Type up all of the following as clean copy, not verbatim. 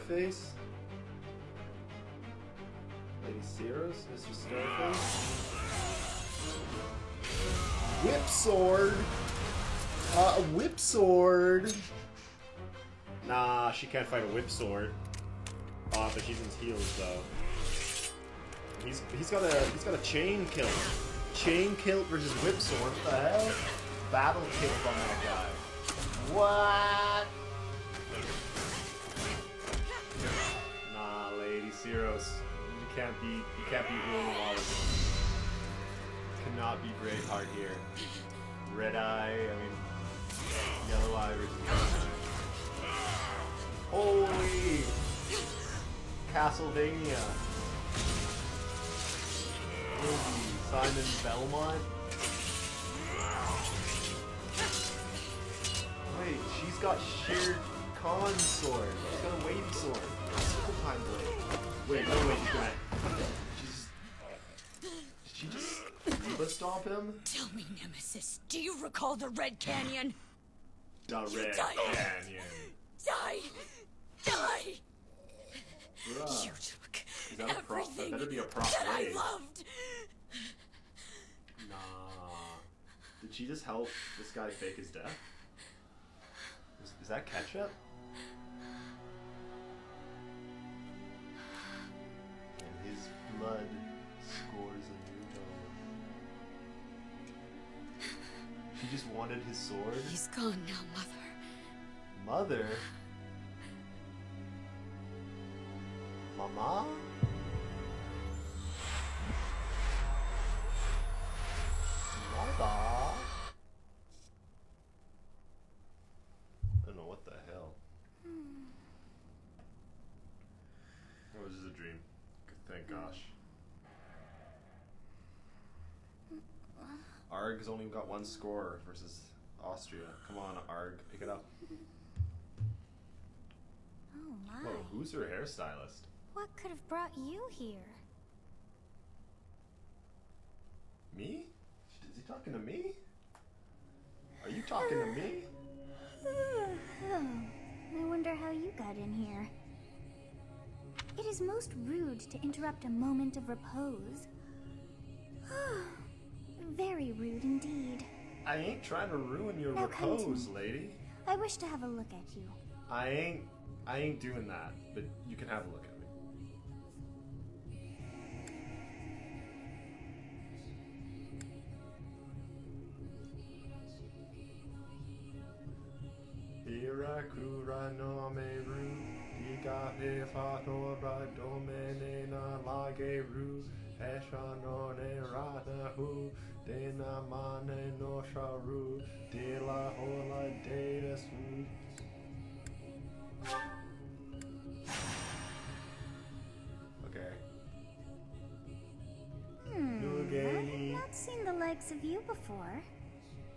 Scarface? Lady Sears? Mr. Scarface? Whip sword! A whip sword! Nah, she can't fight a whip sword. Oh, but she's in heels though. He's got a chain kilt. Chain kilt versus whip sword. What the hell? Battle kilt on that guy. What? Nah, Lady Seros. You can't beat Roland Wallace. Cannot be Braveheart here. Red Eye, Yellow Eye versus Holy Castlevania. Simon Belmont. Wait, she's got Shere Khan's sword. She's got a wavy sword. Single time blade. Wait, no way, did she just Diva Stomp him? Tell me, Nemesis, do you recall the Red Canyon? The Red Canyon. Die! Die! Bruh. You took Is that a prop? everything That better be a prop that I blade. loved. Nah. Did she just help this guy fake his death? Is that ketchup? And his blood scores a new goal. She just wanted his sword? He's gone now, Mother. Mother? Mama? Mother? I don't know what the hell. Or was this a dream? Thank gosh. Arg has only got one score versus Austria. Come on, Arg, pick it up. Oh my. Whoa, who's her hairstylist? What could have brought you here? Me? Is he talking to me? Are you talking to me? I wonder how you got in here. It is most rude to interrupt a moment of repose. Very rude indeed. I ain't trying to ruin your Now come to repose, me. lady. I wish to have a look at you. I ain't doing that, but you can have a look at me. Hirakura no meru, Ika e fato ra domene na lageru, Esha no ne rana hu, Dena mane no sharu, De la hola de su. Okay. I've not seen the likes of you before.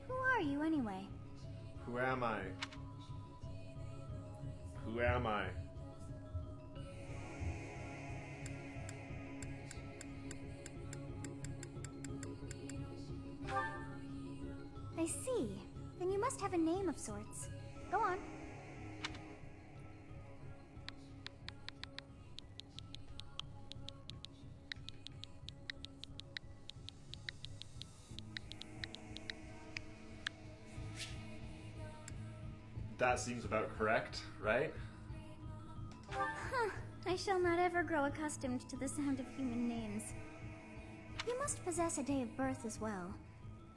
Who are you anyway? Who am I? Who am I? I see. Then you must have a name of sorts. Go on. That seems about correct, right? Huh. I shall not ever grow accustomed to the sound of human names. You must possess a day of birth as well.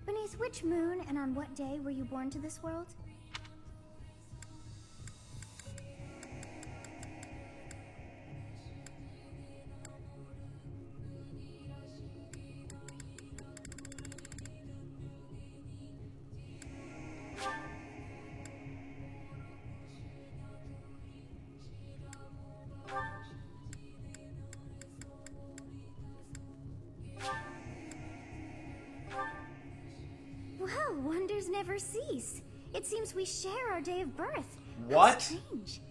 Beneath which moon and on what day were you born to this world? Well, wonders never cease. It seems we share our day of birth. How What? strange.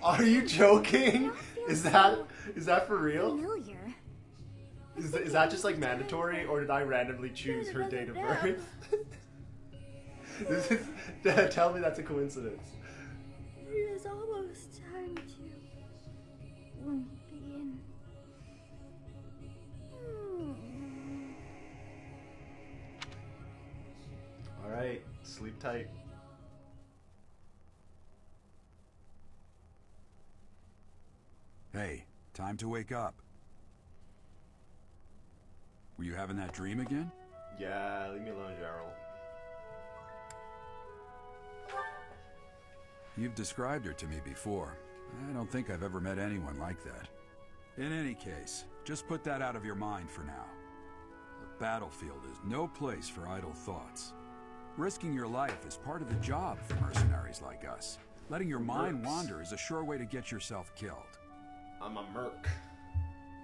Are you joking? I feel Is so that for real? familiar. Is that just like mandatory, or did I randomly choose her date of birth? This is, tell me that's a coincidence. It is tight. Hey, time to wake up. Were you having that dream again? Yeah, leave me alone, Gerald. You've described her to me before. I don't think I've ever met anyone like that. In any case, just put that out of your mind for now. The battlefield is no place for idle thoughts. Risking your life is part of the job for mercenaries like us. Letting your mind wander is a sure way to get yourself killed. I'm a merc.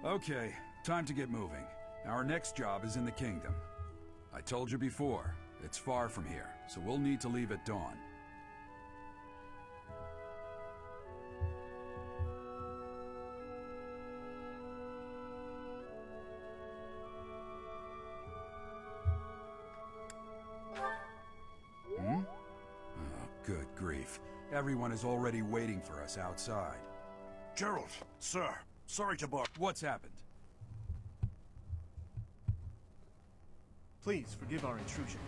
Okay, time to get moving. Our next job is in the kingdom. I told you before, it's far from here, so we'll need to leave at dawn. Oh, good grief. Everyone is already waiting for us outside. Gerald, sir, sorry to bother. What's happened? Please forgive our intrusion.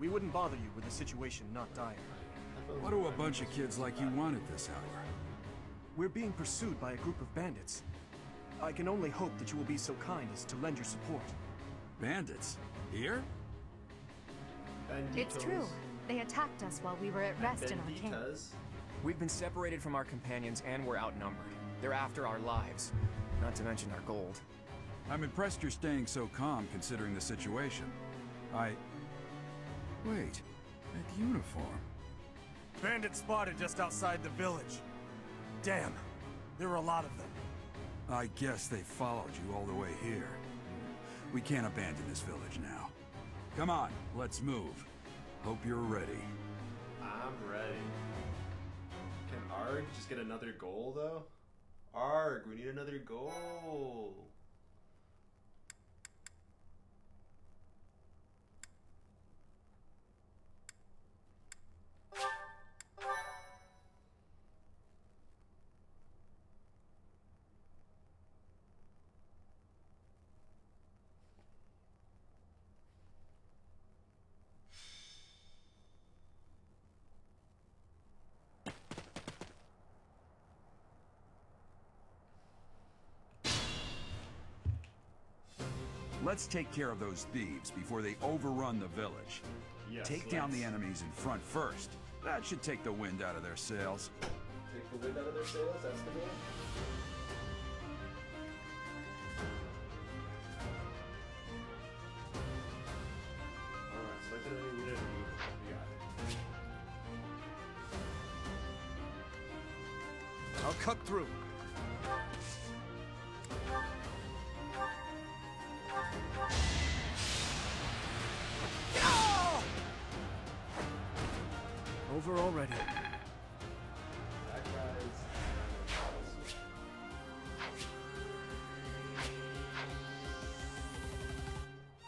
We wouldn't bother you with the situation not dire. What do a bunch of kids like you want at this hour? We're being pursued by a group of bandits. I can only hope that you will be so kind as to lend your support. Bandits? Here? It's true. They attacked us while we were at rest in our camp. We've been separated from our companions and we're outnumbered. They're after our lives, not to mention our gold. I'm impressed you're staying so calm considering the situation. Wait, that uniform. Bandits spotted just outside the village. Damn, there were a lot of them. I guess they followed you all the way here. We can't abandon this village now. Come on, let's move. Hope you're ready. I'm ready. Can Arg just get another goal, though? Arg, we need another goal. Let's take care of those thieves before they overrun the village. Yes, Take down the enemies in front first. That should take the wind out of their sails. Take the wind out of their sails, that's the goal. Alright, select an enemy unit. We got it. I'll cut through. Over already. That guy's...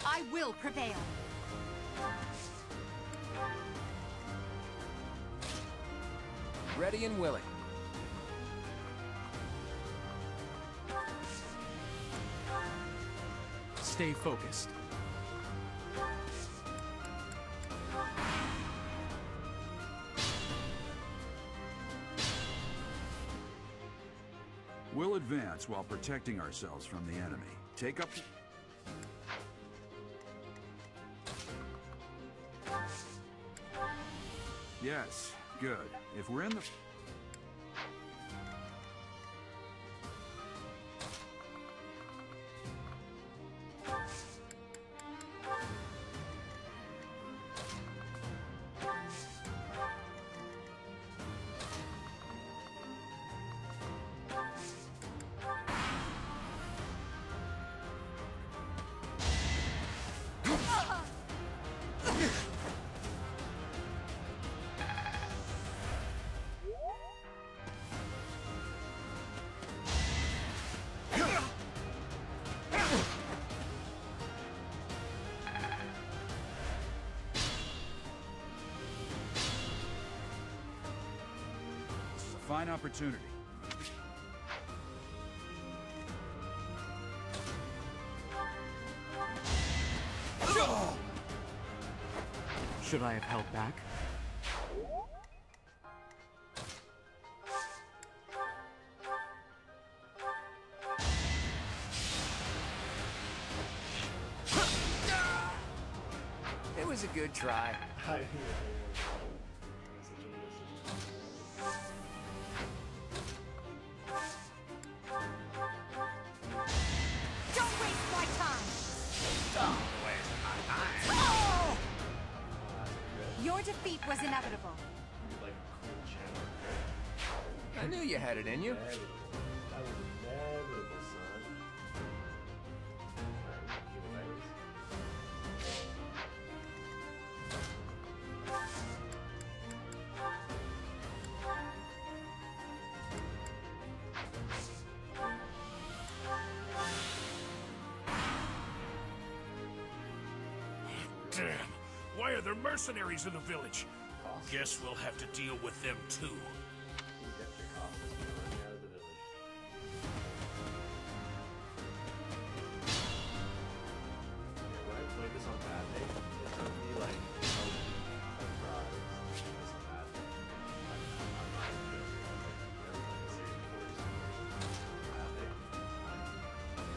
I will prevail. Ready and willing. Stay focused. We'll advance while protecting ourselves from the enemy. Take up... Yes, good. If we're in the... Fine opportunity. Should I have held back? was a good try. Don't waste my time! Your defeat was inevitable. Like cool channel. I knew you had it in you. That was inevitable, son. Damn! Why are there mercenaries in the village? Guess we'll have to deal with them too. Get your coffins, run me out of the village. Yeah, when I played this on bad day, it took me like a surprise. This bad day. I'm not even joking. Like, never played the series before. Just bad day. I'm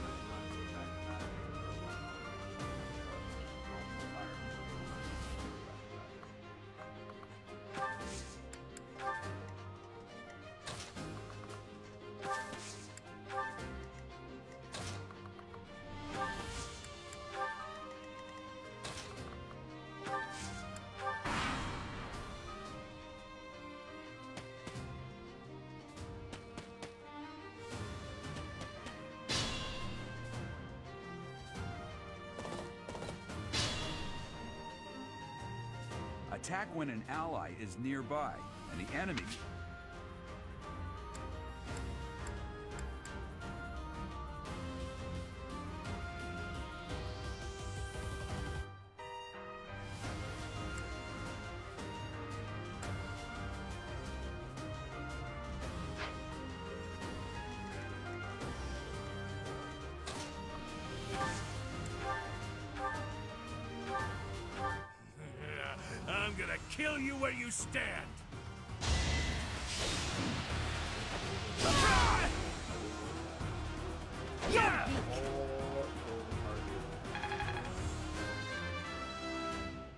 not going back to bad day for a long time. Attack when an ally is nearby, and the enemy... I'm gonna kill you where you stand! Yeah!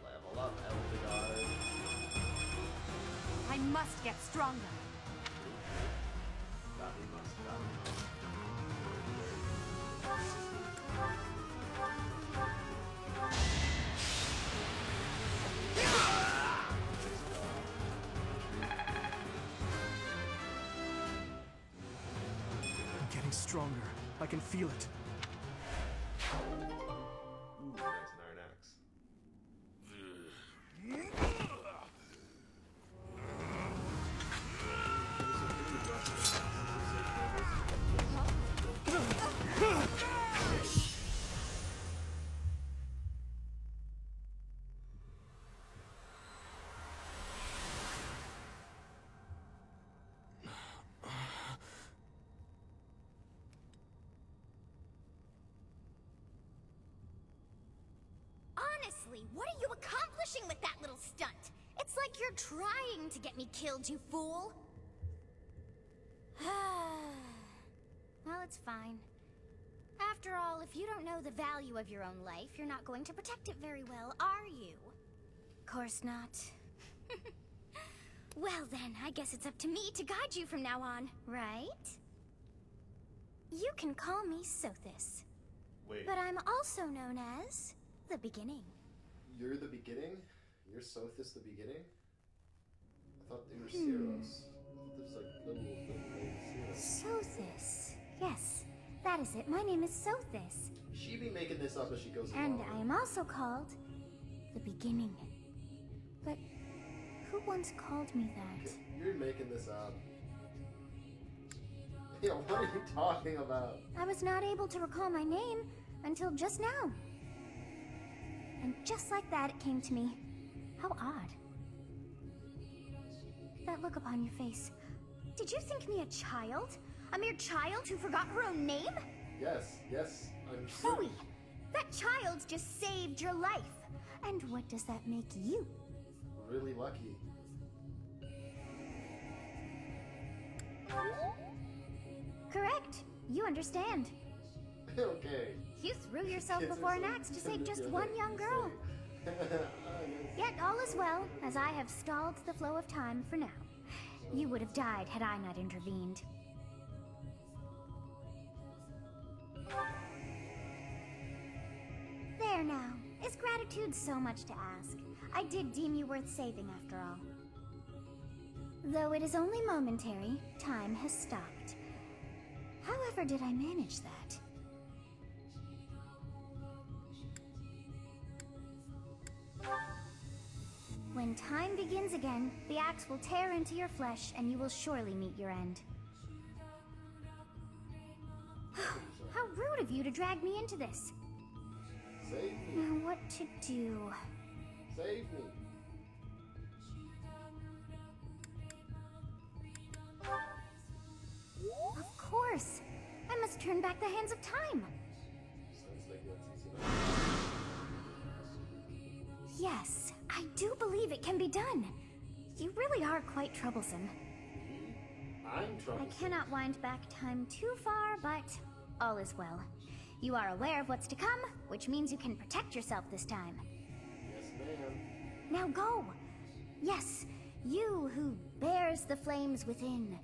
Level up, Eldegard. I must get stronger. I'm getting stronger. I can feel it. Ooh, nice, an iron axe. Honestly, what are you accomplishing with that little stunt? It's like you're trying to get me killed, you fool. Well, it's fine. After all, if you don't know the value of your own life, you're not going to protect it very well, are you? Course not. Well then, I guess it's up to me to guide you from now on, right? You can call me Sothis. Wait, But I'm also known as the Beginning. you're the beginning? You're Sothis the beginning? I thought they were Ceros. There's like little Ceros. Sothis. Yes, that is it. My name is Sothis. She be making this up as she goes And along. I am also called the Beginning. But who once called me that? You're making this up. Yeah, what are you talking about? I was not able to recall my name until just now. And just like that, it came to me. How odd. That look upon your face. Did you think me a child? A mere child who forgot her own name? Yes, I'm Phooey! That child just saved your life. And what does that make you? really lucky. Correct. You understand. Okay. You threw yourself Kids are before an so axe to save just manipulative one and young girl. silly. Yet all is well, as I have stalled the flow of time for now. You would have died had I not intervened. There now. Is gratitude so much to ask? I did deem you worth saving after all. Though it is only momentary, time has stopped. However did I manage that? When time begins again, the axe will tear into your flesh and you will surely meet your end. How rude of you to drag me into this. Save me. Now what to do? Save me. Of course. I must turn back the hands of time. Sounds like that's easy enough. Yes, I do believe it can be done. You really are quite troublesome. I'm troublesome. I cannot wind back time too far, but all is well. You are aware of what's to come, which means you can protect yourself this time. Yes, ma'am. Now go! Yes, you who bears the flames within.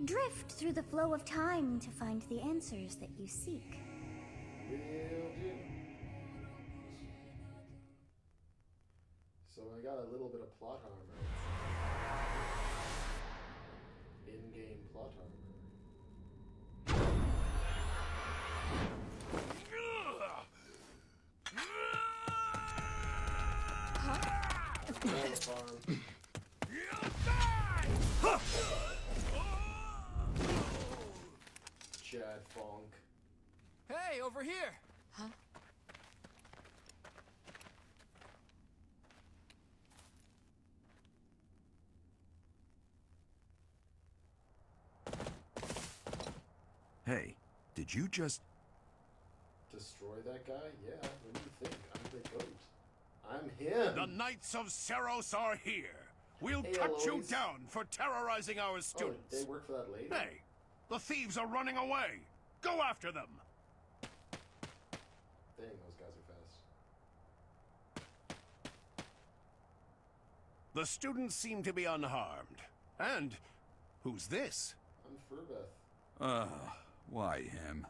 Drift through the flow of time to find the answers that you seek. Will do. So I got a little bit of plot armor. In-game plot armor. Farm. Chad Funk. Hey, over here! Huh? Hey, did you just... Destroy that guy? Yeah, what do you think? I'm the goat. I'm him! The Knights of Seros are here. We'll Hey, cut you Eloise. down for terrorizing our Oh, students. they work for that lady? Hey, the thieves are running away. Go after them. Dang, those guys are fast. The students seem to be unharmed. And who's this? I'm Furbeth. Why him?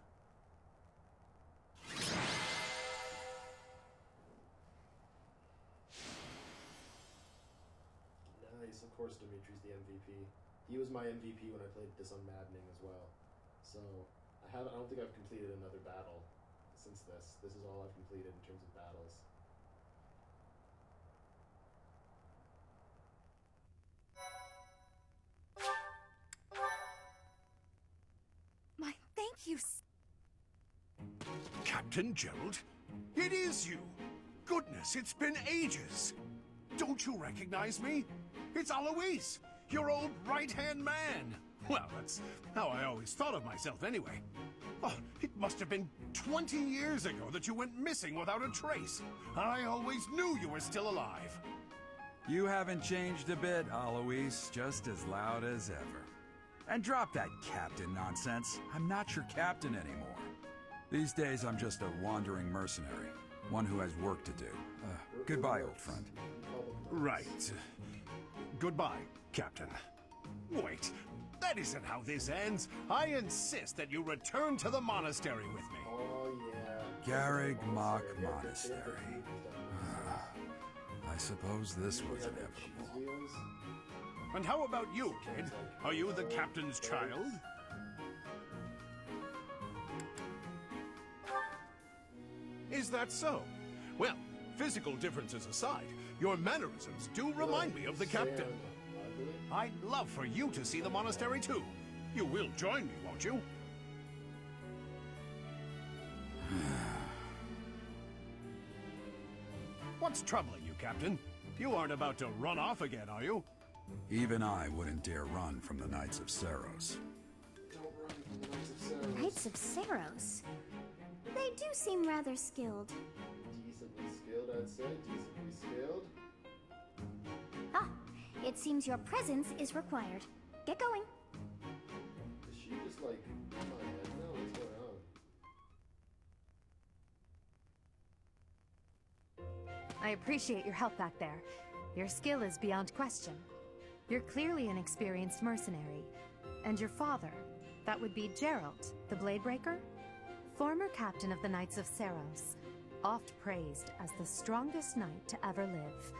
Nice, of course Dimitri's the MVP. He was my MVP when I played this on Maddening as well. So, I don't think I've completed another battle since this. This is all I've completed in terms of battles. My thank you. Captain Gerald? It is you! Goodness, it's been ages! Don't you recognize me? It's Eloise, your old right-hand man! Well, that's how I always thought of myself anyway. Oh, it must have been 20 years ago that you went missing without a trace. I always knew you were still alive. You haven't changed a bit, Eloise. Just as loud as ever. And drop that captain nonsense. I'm not your captain anymore. These days, I'm just a wandering mercenary. One who has work to do. Goodbye, old friend. Right. Goodbye, Captain. Wait, that isn't how this ends. I insist that you return to the monastery with me. Oh, yeah. Garrig Mach Monastery. I suppose this was inevitable. And how about you, kid? Are you the captain's child? Is that so? Well, physical differences aside, your mannerisms do remind me of the captain. I'd love for you to see the monastery too. You will join me, won't you? What's troubling you, Captain? You aren't about to run off again, are you? Even I wouldn't dare run from the Knights of Seros. Don't run from the Knights of Seros. Knights of Seros? They do seem rather skilled. Decently skilled, I'd say. Decently skilled. Ah, it seems your presence is required. Get going. Is she just like in my head now? What's going on? I I appreciate your help back there. Your skill is beyond question. You're clearly an experienced mercenary. And your father, that would be Gerald, the Bladebreaker? Former captain of the Knights of Seros, oft praised as the strongest knight to ever live.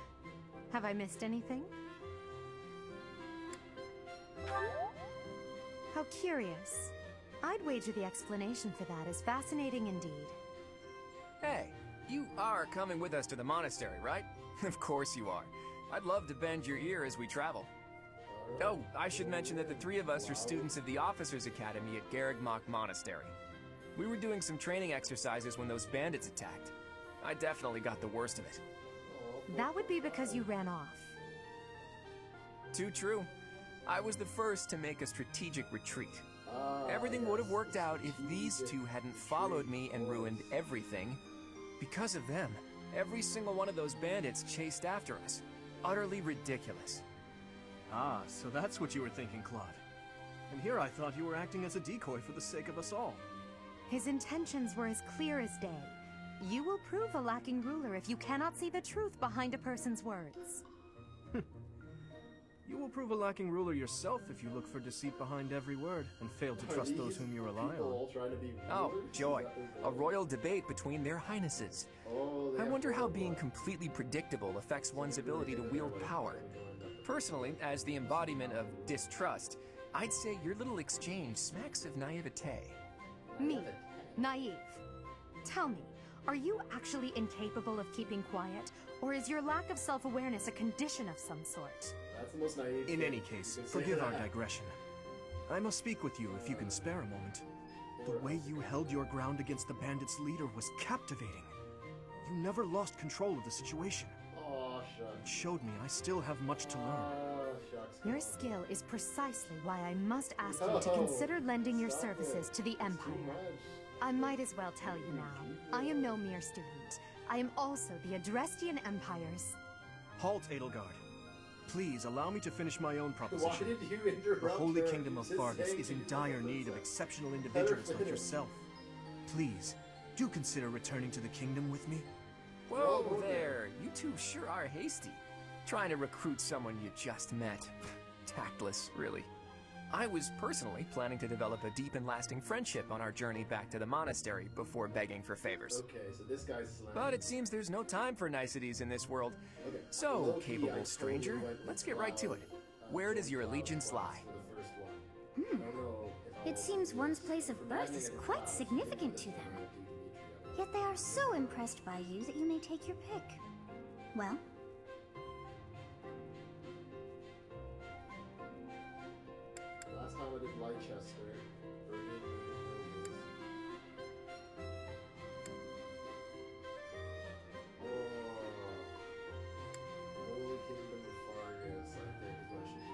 Have I missed anything? How curious. I'd wager the explanation for that is fascinating indeed. Hey, you are coming with us to the monastery, right? Of course you are. I'd love to bend your ear as we travel. Oh, I should mention that the three of us are students of the Officers' Academy at Garrigmach Monastery. We were doing some training exercises when those bandits attacked. I definitely got the worst of it. That would be because you ran off. Too true. I was the first to make a strategic retreat. Everything would have worked out if these two hadn't followed me and ruined everything. Because of them, every single one of those bandits chased after us. Utterly ridiculous. Ah, so that's what you were thinking, Claude. And here I thought you were acting as a decoy for the sake of us all. His intentions were as clear as day. You will prove a lacking ruler if you cannot see the truth behind a person's words. You will prove a lacking ruler yourself if you look for deceit behind every word and fail to trust those whom you rely on. Oh, joy. A royal debate between their highnesses. I wonder how being completely predictable affects one's ability to wield power. Personally, as the embodiment of distrust, I'd say your little exchange smacks of naivete. Me? Naive? Tell me, are you actually incapable of keeping quiet, or is your lack of self-awareness a condition of some sort? That's the most naive. In any case, forgive our digression. I must speak with you if you can spare a moment. The way you held your ground against the bandits' leader was captivating. You never lost control of the situation. Oh, shucks. It showed me I still have much to learn. Shucks. Your skill is precisely why I must ask you to consider lending your services to the Empire. I might as well tell you now, I am no mere student. I am also the Adrestian Empire's... Halt, Edelgard. Please allow me to finish my own Why proposition. did you interrupt The Holy her? Kingdom of Just Fargus saying is in you dire did need of that. exceptional individuals like yourself. Please, do consider returning to the kingdom with me. Whoa there, you two sure are hasty. Trying to recruit someone you just met. Tactless, really. I was personally planning to develop a deep and lasting friendship on our journey back to the monastery before begging for favors. Okay, so this guy's slang. But it seems there's no time for niceties in this world. Okay. So, Low-key, I capable totally stranger, went with let's get right to it. Cloud, Where does your Cloud allegiance Boss lie? for the first one. I don't know if It seems one's place of birth is quite significant to them. Yet they are so impressed by you that you may take your pick. Well, Last time I did Leicester. Holy Kingdom of Fargus, I think is what I should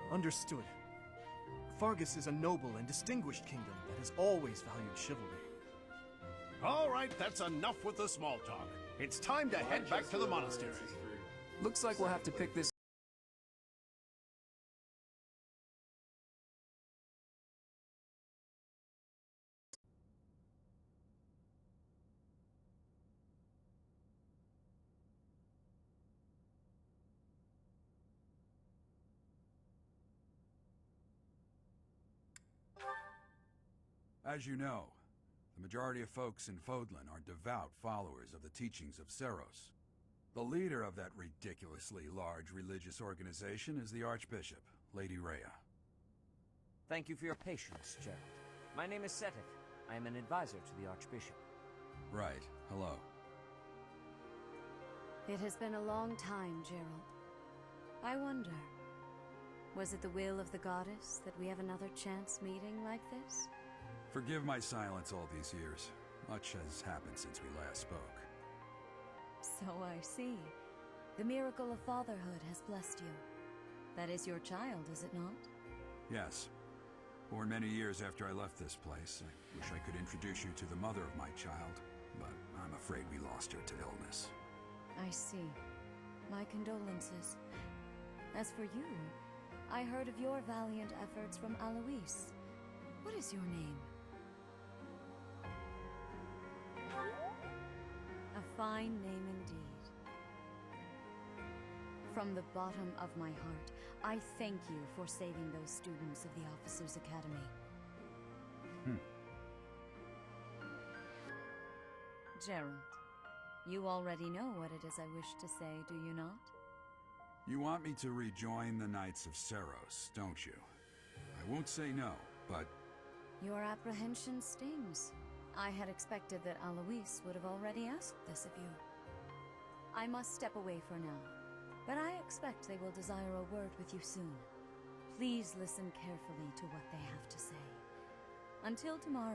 do. Understood. Fargus is a noble and distinguished kingdom that has always valued chivalry. All right, that's enough with the small talk. It's time to head back to the monastery. Looks like we'll have to pick this. As you know, the majority of folks in Fodlan are devout followers of the teachings of Seros. The leader of that ridiculously large religious organization is the Archbishop, Lady Rhea. Thank you for your patience, Gerald. My name is Seteth. I am an advisor to the Archbishop. Right, hello. It has been a long time, Gerald. I wonder, was it the will of the goddess that we have another chance meeting like this? Forgive my silence all these years. Much has happened since we last spoke. So I see. The miracle of fatherhood has blessed you. That is your child, is it not? Yes. Born many years after I left this place, I wish I could introduce you to the mother of my child, but I'm afraid we lost her to illness. I see. My condolences. As for you, I heard of your valiant efforts from Alois. What is your name? fine name indeed. From the bottom of my heart, I thank you for saving those students of the Officers' Academy. Gerald, you already know what it is I wish to say, do you not? You want me to rejoin the Knights of Seros, don't you? I won't say no, but... Your apprehension stings. I had expected that Alois would have already asked this of you. I must step away for now, but I expect they will desire a word with you soon. Please listen carefully to what they have to say. Until tomorrow,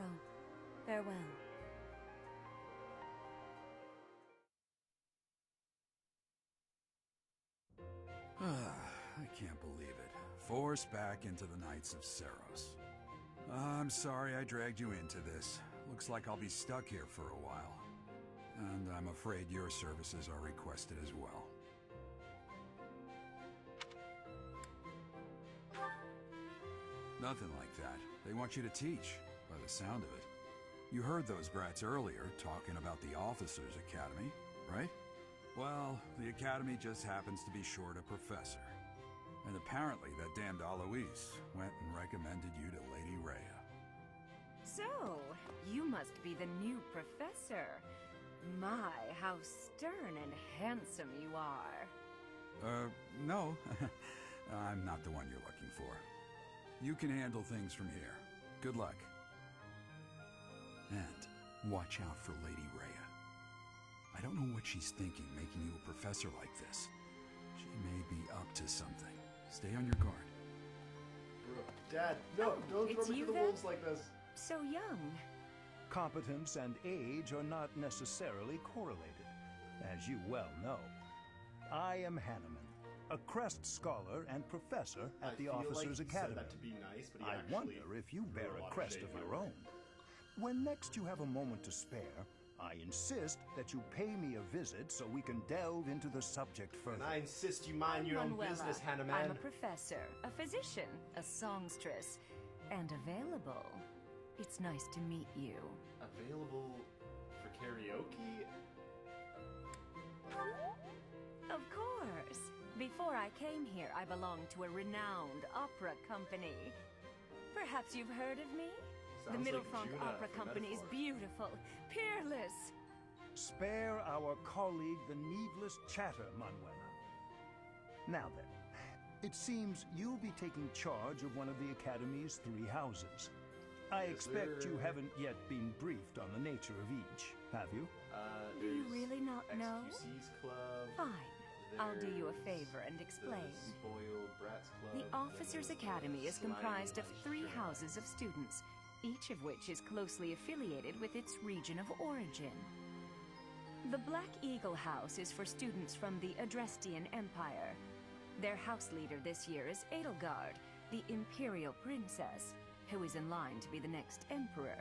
farewell. I can't believe it. Forced back into the Knights of Seros. I'm sorry I dragged you into this. Looks like I'll be stuck here for a while. And I'm afraid your services are requested as well. Nothing like that. They want you to teach, by the sound of it. You heard those brats earlier talking about the Officers' Academy, right? Well, the Academy just happens to be short a professor. And apparently that damned Alois went and recommended you to Lady Rhea. So, you must be the new professor. My, how stern and handsome you are. No. I'm not the one you're looking for. You can handle things from here. Good luck. And watch out for Lady Rhea. I don't know what she's thinking making you a professor like this. She may be up to something. Stay on your guard. Bro, Dad, no, don't throw me to the wolves like this. So young. Competence and age are not necessarily correlated, as you well know. I am Hanneman, a Crest Scholar and Professor at the Officers' Academy. Said that to be nice, but I wonder if you bear a crest of your own. When next you have a moment to spare, I insist that you pay me a visit so we can delve into the subject further. And I insist you mind your own business, Hanneman. I'm a professor, a physician, a songstress, and available. It's nice to meet you. Available for karaoke? Of course. Before I came here, I belonged to a renowned opera company. Perhaps you've heard of me? Sounds the Middle like Front Judah Opera from Company is Metaphor. beautiful, peerless. Spare our colleague the needless chatter, Manuela. Now then, it seems you'll be taking charge of one of the Academy's 3 houses. I expect you haven't yet been briefed on the nature of each, have you? Do you really not know? XQC's club. Fine. I'll do you a favor and explain. The Spoiled Brats Club. The Officers' Academy is comprised of 3 houses of students, each of which is closely affiliated with its region of origin. The Black Eagle House is for students from the Adrestian Empire. Their house leader this year is Edelgard, the Imperial Princess, who is in line to be the next Emperor.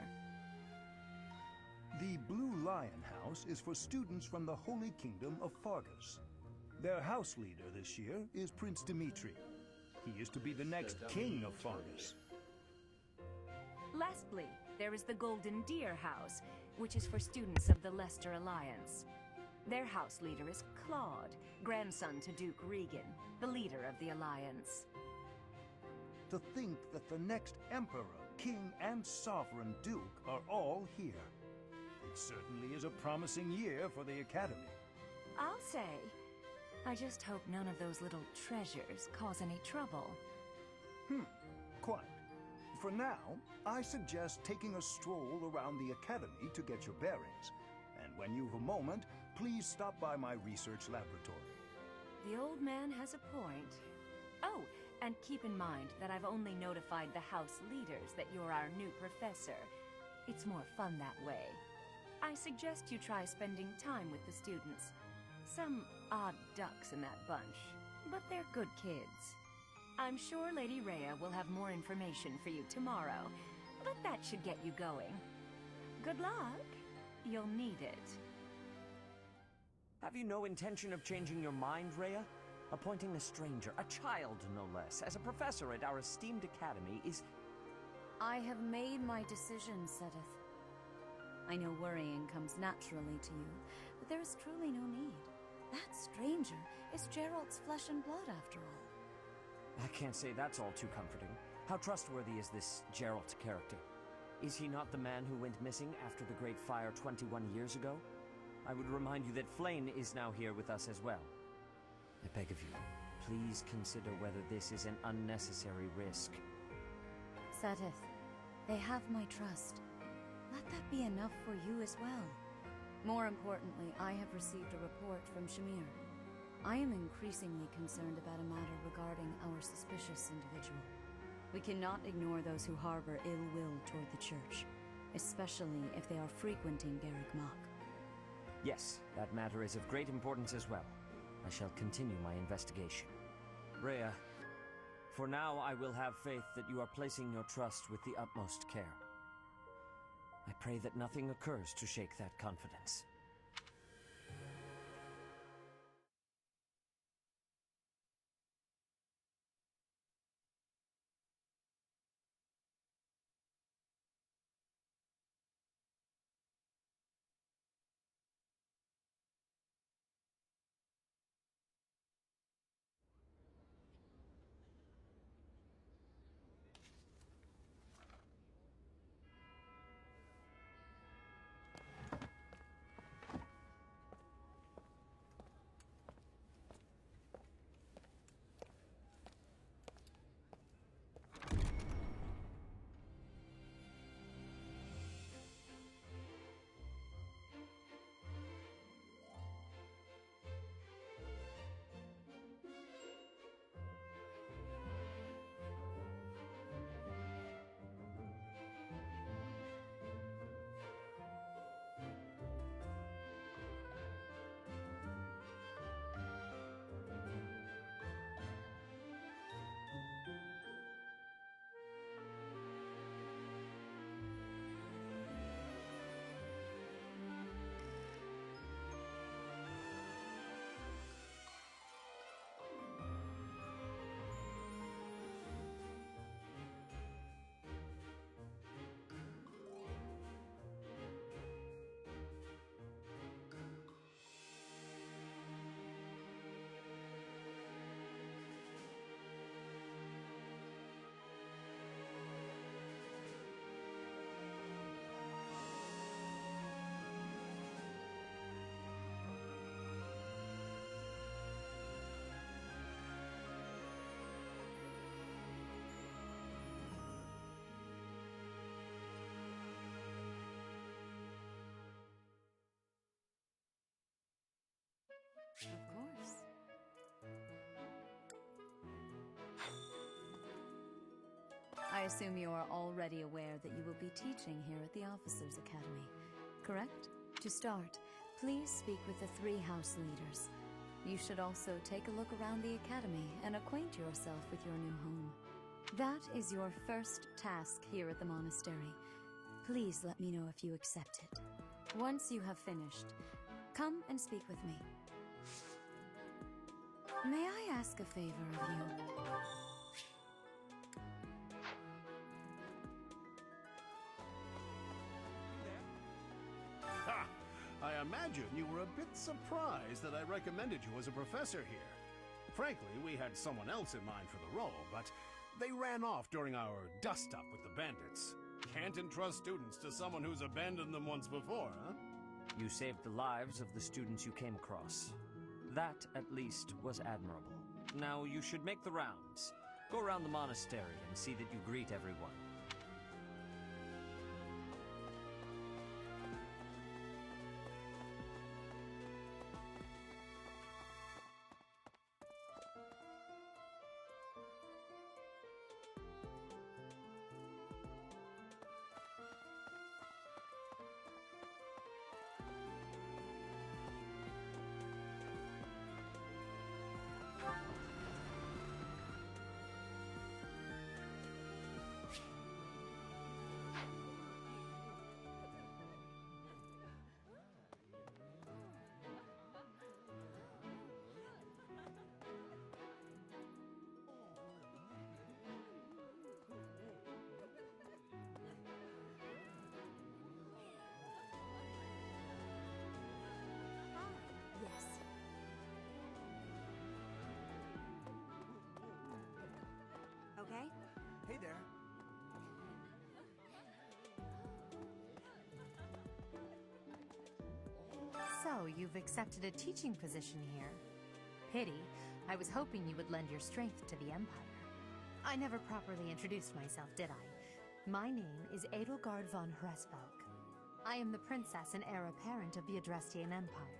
The Blue Lion House is for students from the Holy Kingdom of Fargus. Their house leader this year is Prince Dimitri. He is to be the next king of Fargus. Lastly, there is the Golden Deer House, which is for students of the Leicester Alliance. Their house leader is Claude, grandson to Duke Regan, the leader of the Alliance. To think that the next Emperor, King, and Sovereign Duke are all here. It certainly is a promising year for the Academy. I'll say. I just hope none of those little treasures cause any trouble. Quite. For now, I suggest taking a stroll around the Academy to get your bearings. And when you've a moment, please stop by my research laboratory. The old man has a point. Oh, and keep in mind that I've only notified the house leaders that you're our new professor. It's more fun that way. I suggest you try spending time with the students. Some odd ducks in that bunch, but they're good kids. I'm sure Lady Rhea will have more information for you tomorrow, but that should get you going. Good luck. You'll need it. Have you no intention of changing your mind, Rhea? Appointing a stranger, a child no less, as a professor at our esteemed academy is... I have made my decision, Sedith. I know worrying comes naturally to you, but there is truly no need. That stranger is Gerald's flesh and blood, after all. I can't say that's all too comforting. How trustworthy is this Geralt character? Is he not the man who went missing after the Great Fire 21 years ago? I would remind you that Flayn is now here with us as well. I beg of you, please consider whether this is an unnecessary risk. Seteth, they have my trust. Let that be enough for you as well. More importantly, I have received a report from Shamir. I am increasingly concerned about a matter regarding our suspicious individual. We cannot ignore those who harbor ill will toward the Church, especially if they are frequenting Garreg Mach. Yes, that matter is of great importance as well. I shall continue my investigation. Rhea, for now I will have faith that you are placing your trust with the utmost care. I pray that nothing occurs to shake that confidence. Of course. I assume you are already aware that you will be teaching here at the Officers' Academy, correct? To start, please speak with the 3 house leaders. You should also take a look around the Academy and acquaint yourself with your new home. That is your first task here at the monastery. Please let me know if you accept it. Once you have finished, come and speak with me. May I ask a favor of you? Ha! I imagine you were a bit surprised that I recommended you as a professor here. Frankly, we had someone else in mind for the role, but they ran off during our dust-up with the bandits. Can't entrust students to someone who's abandoned them once before, huh? You saved the lives of the students you came across. That, at least, was admirable. Now you should make the rounds. Go around the monastery and see that you greet everyone. Hey there. So, you've accepted a teaching position here. Pity. I was hoping you would lend your strength to the Empire. I never properly introduced myself, did I? My name is Edelgard von Hresvelk. I am the princess and heir apparent of the Adrestian Empire.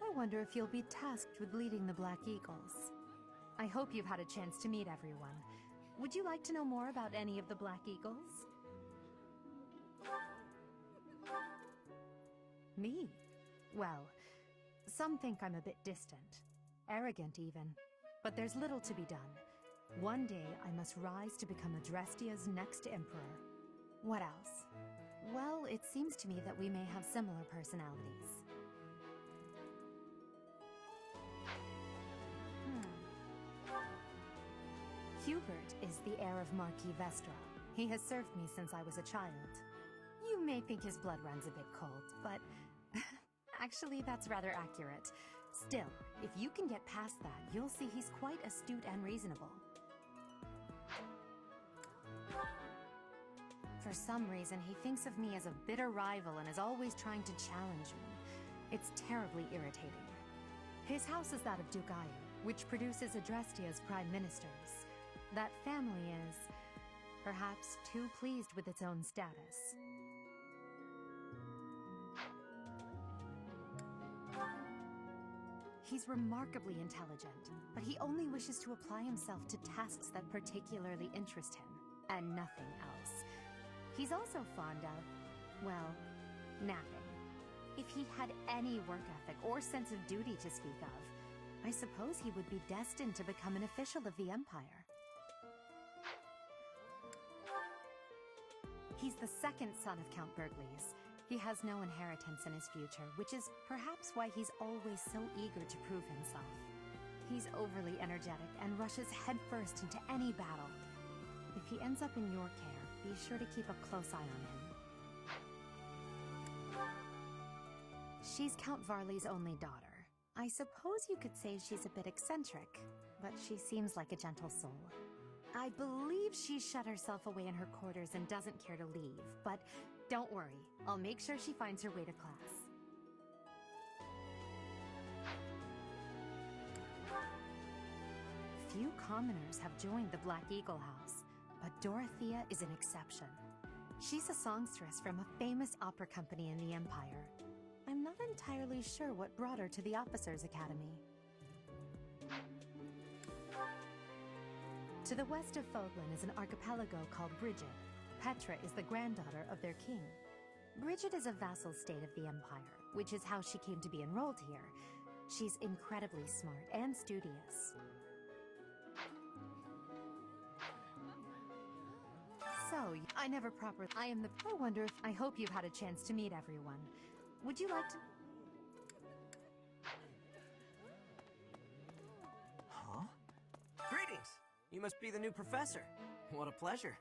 I wonder if you'll be tasked with leading the Black Eagles. I hope you've had a chance to meet everyone. Would you like to know more about any of the Black Eagles? Me? Well, some think I'm a bit distant. Arrogant, even. But there's little to be done. One day, I must rise to become Adrestia's next emperor. What else? Well, it seems to me that we may have similar personalities. Hubert is the heir of Marquis Vestra. He has served me since I was a child. You may think his blood runs a bit cold, but actually that's rather accurate. Still, if you can get past that, you'll see he's quite astute and reasonable. For some reason, he thinks of me as a bitter rival and is always trying to challenge me. It's terribly irritating. His house is that of Duke Ayu, which produces Adrestia's prime ministers. That family is, perhaps, too pleased with its own status. He's remarkably intelligent, but he only wishes to apply himself to tasks that particularly interest him, and nothing else. He's also fond of, well, napping. If he had any work ethic or sense of duty to speak of, I suppose he would be destined to become an official of the Empire. He's the second son of Count Bergliez. He has no inheritance in his future, which is perhaps why he's always so eager to prove himself. He's overly energetic and rushes headfirst into any battle. If he ends up in your care, be sure to keep a close eye on him. She's Count Varley's only daughter. I suppose you could say she's a bit eccentric, but she seems like a gentle soul. I believe she shut herself away in her quarters and doesn't care to leave, but don't worry, I'll make sure she finds her way to class. Few commoners have joined the Black Eagle House, but Dorothea is an exception. She's a songstress from a famous opera company in the Empire. I'm not entirely sure what brought her to the Officers' Academy. To the west of Fodlan is an archipelago called Brigid. Petra is the granddaughter of their king. Brigid is a vassal state of the Empire, which is how she came to be enrolled here. She's incredibly smart and studious. So, I never properly... I wonder if... I hope you've had a chance to meet everyone. Would you like to... Huh? Greetings! You must be the new professor. What a pleasure.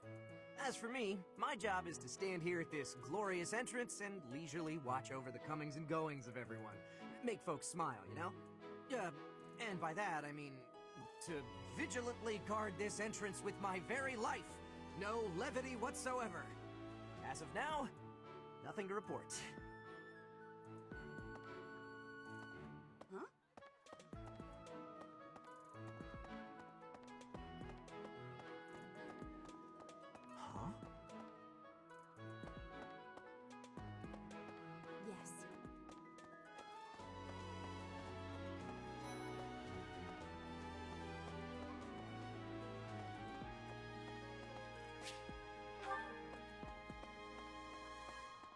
As for me, my job is to stand here at this glorious entrance and leisurely watch over the comings and goings of everyone. Make folks smile, you know? And by that, I mean to vigilantly guard this entrance with my very life. No levity whatsoever. As of now, nothing to report. Huh? Huh? Yes.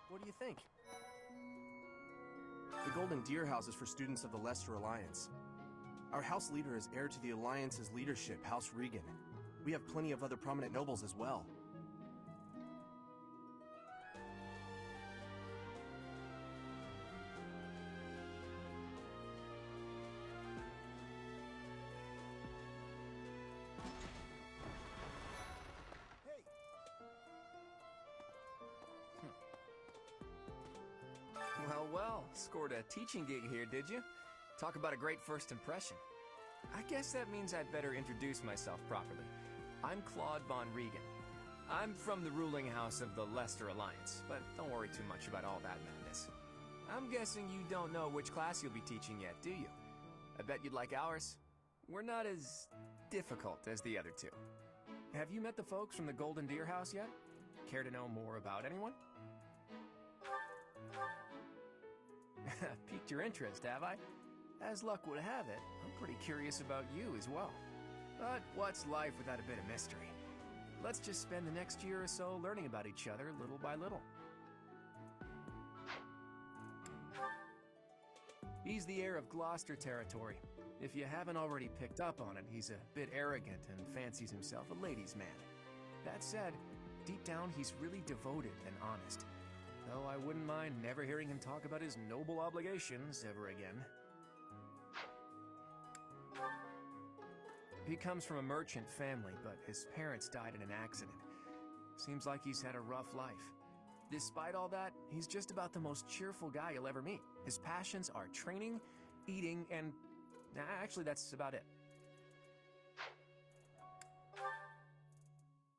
What do you think? The Golden Deer House is for students of the Leicester Alliance. Our house leader is heir to the Alliance's leadership, House Regan. We have plenty of other prominent nobles as well. Well, scored a teaching gig here, did you? Talk about a great first impression. I guess that means I'd better introduce myself properly. I'm Claude von Regan. I'm from the ruling house of the Leicester Alliance, but don't worry too much about all that madness. I'm guessing you don't know which class you'll be teaching yet, do you? I bet you'd like ours. We're not as difficult as the other two. Have you met the folks from the Golden Deer House yet? Care to know more about anyone? Piqued your interest, have I? As luck would have it, I'm pretty curious about you as well. But what's life without a bit of mystery? Let's just spend the next year or so learning about each other little by little. He's the heir of Gloucester territory. If you haven't already picked up on it, he's a bit arrogant and fancies himself a ladies' man. That said, deep down he's really devoted and honest. Though I wouldn't mind never hearing him talk about his noble obligations ever again. He comes from a merchant family, but his parents died in an accident. Seems like he's had a rough life. Despite all that, he's just about the most cheerful guy you'll ever meet. His passions are training, eating, and... actually, that's about it.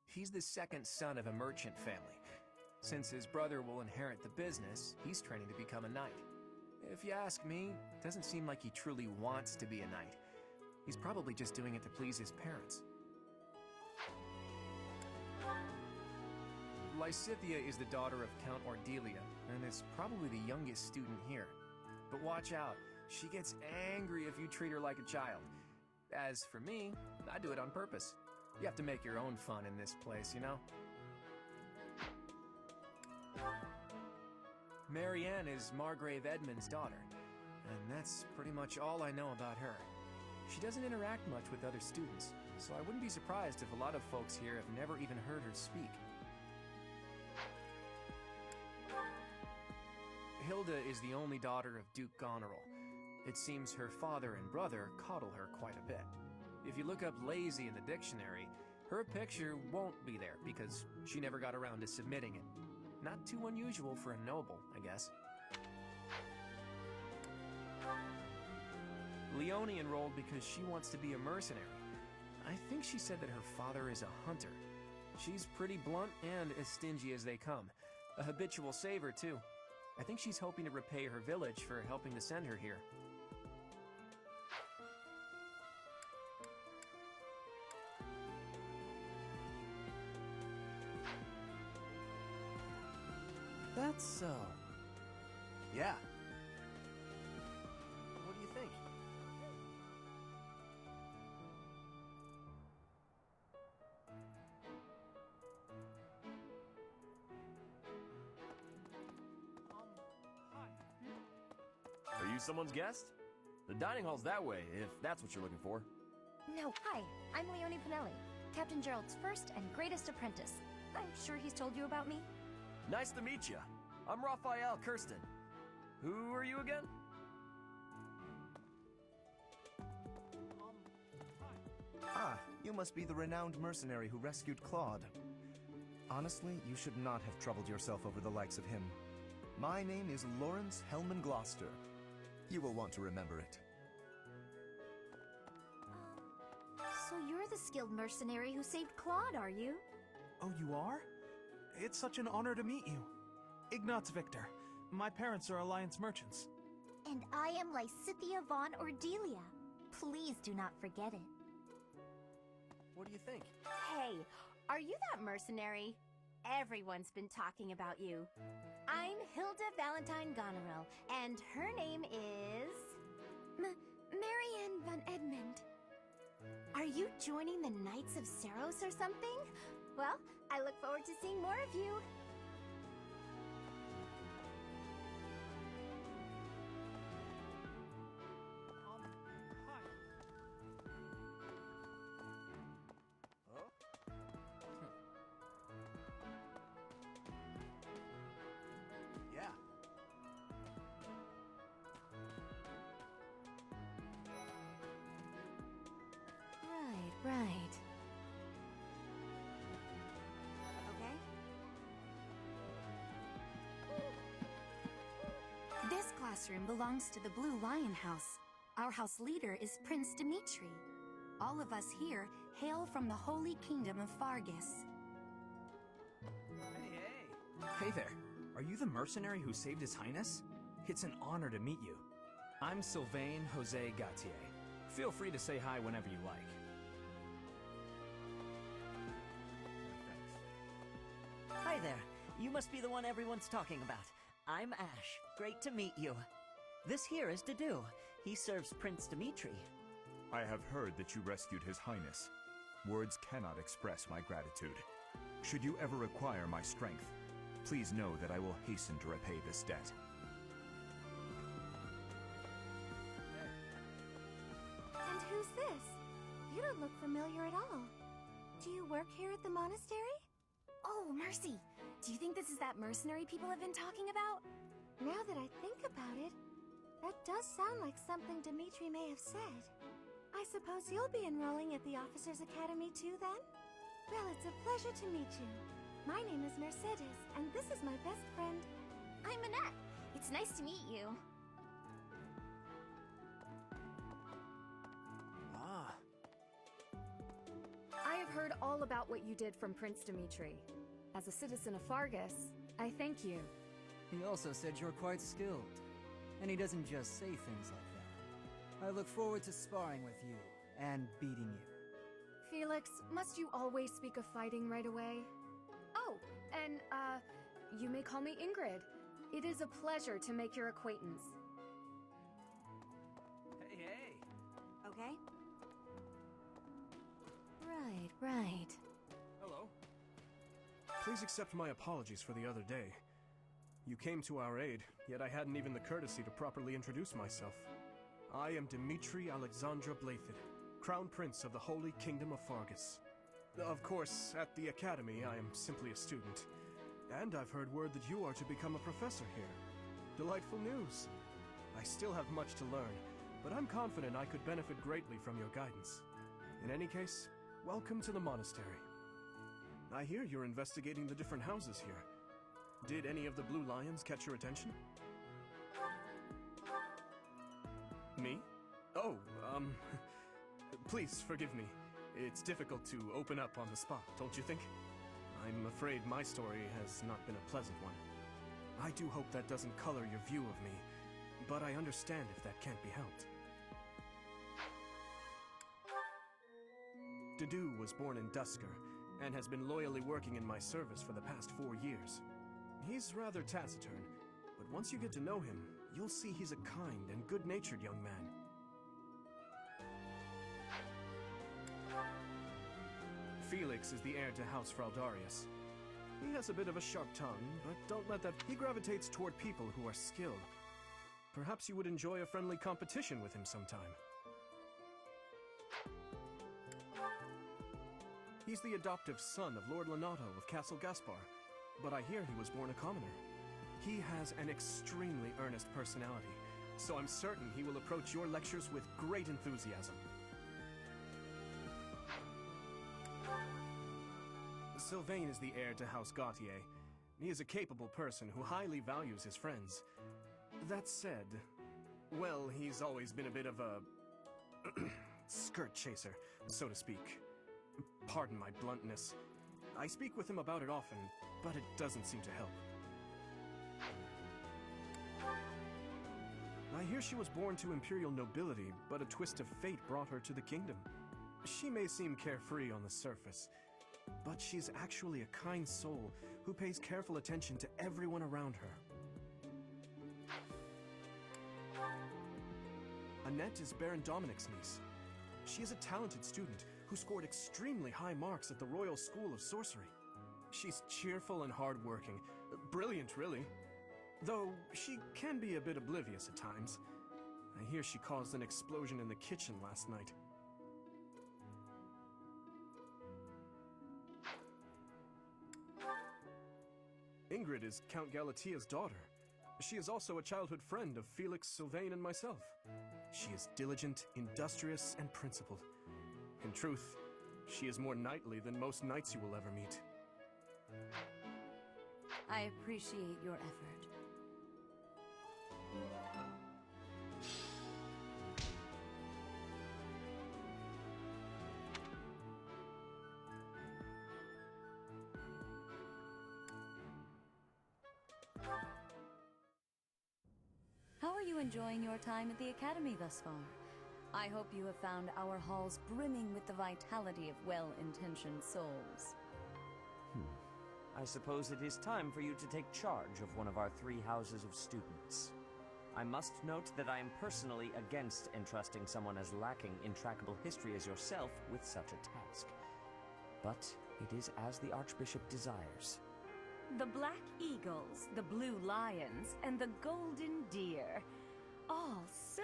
He's the second son of a merchant family. Since his brother will inherit the business, he's training to become a knight. If you ask me, it doesn't seem like he truly wants to be a knight. He's probably just doing it to please his parents. Lysithea is the daughter of Count Ordelia, and is probably the youngest student here. But watch out, she gets angry if you treat her like a child. As for me, I do it on purpose. You have to make your own fun in this place, you know? Marianne is Margrave Edmund's daughter, and that's pretty much all I know about her. She doesn't interact much with other students, so I wouldn't be surprised if a lot of folks here have never even heard her speak. Hilda is the only daughter of Duke Goneril. It seems her father and brother coddle her quite a bit. If you look up lazy in the dictionary, her picture won't be there because she never got around to submitting it. Not too unusual for a noble, I guess. Leonie enrolled because she wants to be a mercenary. I think she said that her father is a hunter. She's pretty blunt and as stingy as they come. A habitual saver, too. I think she's hoping to repay her village for helping to send her here. That's so. Yeah. What do you think? Are you someone's guest? The dining hall's that way, if that's what you're looking for. No, hi. I'm Leonie Pinelli, Captain Gerald's first and greatest apprentice. I'm sure he's told you about me. Nice to meet you. I'm Raphael Kirsten. Who are you again? Ah, you must be the renowned mercenary who rescued Claude. Honestly, you should not have troubled yourself over the likes of him. My name is Lawrence Hellman Gloucester. You will want to remember it. So you're the skilled mercenary who saved Claude, are you? Oh, you are? It's such an honor to meet you. Ignatz Victor. My parents are Alliance merchants. And I am Lysithea von Ordelia. Please do not forget it. What do you think? Hey, are you that mercenary? Everyone's been talking about you. I'm Hilda Valentine Goneril, and her name is... Marianne von Edmund. Are you joining the Knights of Seros or something? Well, I look forward to seeing more of you. Yeah. Right. Okay. This classroom belongs to the Blue Lion House. Our house leader is Prince Dimitri. All of us here hail from the Holy Kingdom of Fargus. Hey there. Are you the mercenary who saved His Highness? It's an honor to meet you. I'm Sylvain Jose Gautier. Feel free to say hi whenever you like. Hi there. You must be the one everyone's talking about. I'm Ash. Great to meet you. This here is Dedu. He serves Prince Dimitri. I have heard that you rescued His Highness. Words cannot express my gratitude. Should you ever require my strength, please know that I will hasten to repay this debt. And who's this? You don't look familiar at all. Do you work here at the monastery? Oh, Mercy! Do you think this is that mercenary people have been talking about? Now that I think about it, that does sound like something Dimitri may have said. I suppose you'll be enrolling at the Officers' Academy too, then? Well, it's a pleasure to meet you. My name is Mercedes, and this is my best friend. I'm Annette. It's nice to meet you. Ah. I have heard all about what you did from Prince Dimitri. As a citizen of Fargus, I thank you. He also said you're quite skilled. And he doesn't just say things like that. I look forward to sparring with you and beating you. Felix, must you always speak of fighting right away? Oh, and, you may call me Ingrid. It is a pleasure to make your acquaintance. Hey. Okay. Right. Hello. Please accept my apologies for the other day. You came to our aid, yet I hadn't even the courtesy to properly introduce myself. I am Dimitri Alexandra Blathid, Crown Prince of the Holy Kingdom of Fargus. Of course, at the Academy, I am simply a student. And I've heard word that you are to become a professor here. Delightful news. I still have much to learn, but I'm confident I could benefit greatly from your guidance. In any case, welcome to the monastery. I hear you're investigating the different houses here. Did any of the Blue Lions catch your attention? Me? Oh, please forgive me. It's difficult to open up on the spot, don't you think? I'm afraid my story has not been a pleasant one. I do hope that doesn't color your view of me, but I understand if that can't be helped. Dedu was born in Dusker, and has been loyally working in my service for the past 4 years. He's rather taciturn, but once you get to know him, you'll see he's a kind and good-natured young man. Felix is the heir to House Fraldarius. He has a bit of a sharp tongue, but don't let that... He gravitates toward people who are skilled. Perhaps you would enjoy a friendly competition with him sometime. He's the adoptive son of Lord Lenato of Castle Gaspar, but I hear he was born a commoner. He has an extremely earnest personality, so I'm certain he will approach your lectures with great enthusiasm. Sylvain is the heir to House Gautier. He is a capable person who highly values his friends. That said, well, he's always been a bit of a skirt chaser, so to speak. Pardon my bluntness. I speak with him about it often, but it doesn't seem to help. I hear she was born to imperial nobility, but a twist of fate brought her to the kingdom. She may seem carefree on the surface, but she's actually a kind soul who pays careful attention to everyone around her. Annette is Baron Dominic's niece. She is a talented student who scored extremely high marks at the Royal School of Sorcery. She's cheerful and hardworking. Brilliant, really. Though she can be a bit oblivious at times. I hear she caused an explosion in the kitchen last night. Ingrid is Count Galatia's daughter. She is also a childhood friend of Felix, Sylvain, and myself. She is diligent, industrious, and principled. In truth, she is more knightly than most knights you will ever meet. I appreciate your effort. enjoying your time at the Academy thus far? I hope you have found our halls brimming with the vitality of well-intentioned souls. I suppose it is time for you to take charge of one of our 3 houses of students. I must note that I am personally against entrusting someone as lacking in trackable history as yourself with such a task. But it is as the Archbishop desires. The Black Eagles, the Blue Lions, and the Golden Deer. All so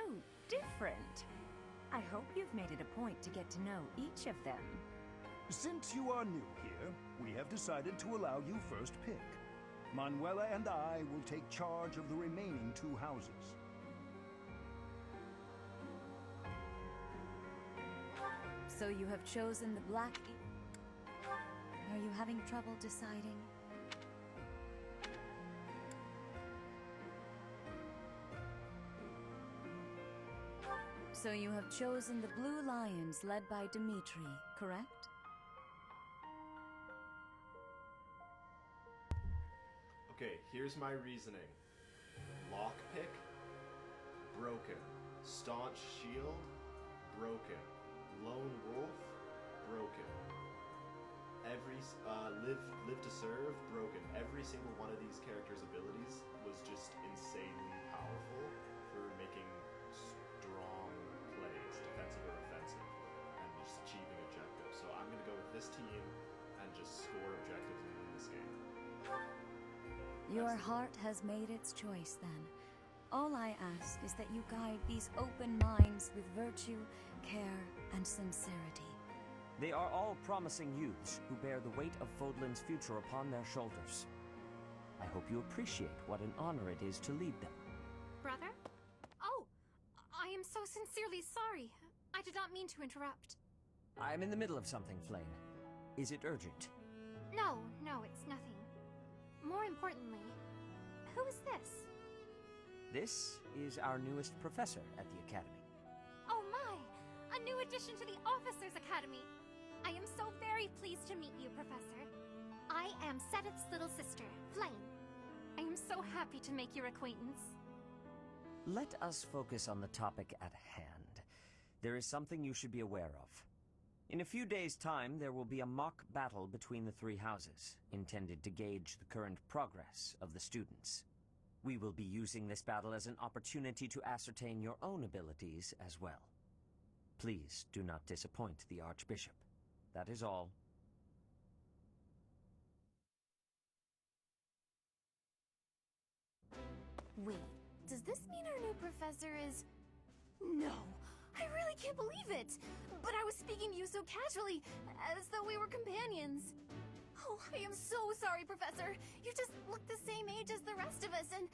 different. I hope you've made it a point to get to know each of them. Since you are new here, we have decided to allow you first pick. Manuela and I will take charge of the remaining 2 houses. So you have chosen the Black Are you having trouble deciding? So you have chosen the Blue Lions led by Dimitri, correct? Okay, here's my reasoning. Lockpick, broken. Staunch shield, broken. Lone wolf, broken. Live to serve, broken. Every single one of these characters' abilities was just insanely powerful for making strong plays, defensive or offensive, and just achieving objectives. So I'm gonna go with this team and just score objectives and win this game. Your heart has made its choice then. All I ask is that you guide these open minds with virtue, care, and sincerity. They are all promising youths who bear the weight of Fodlan's future upon their shoulders. I hope you appreciate what an honor it is to lead them. Brother? Oh, I am so sincerely sorry. I did not mean to interrupt. I'm in the middle of something, Flame. Is it urgent? No, it's nothing. More importantly, who is this? This is our newest professor at the Academy. Oh my! A new addition to the Officers' Academy! I am so very pleased to meet you, Professor. I am Seteth's little sister, Flame. I am so happy to make your acquaintance. Let us focus on the topic at hand. There is something you should be aware of. In a few days' time, there will be a mock battle between the 3 houses, intended to gauge the current progress of the students. We will be using this battle as an opportunity to ascertain your own abilities as well. Please do not disappoint the Archbishop. That is all. Wait, does this mean our new professor is... No! I really can't believe it! But I was speaking to you so casually, as though we were companions. Oh, I am so sorry, Professor. You just look the same age as the rest of us, and...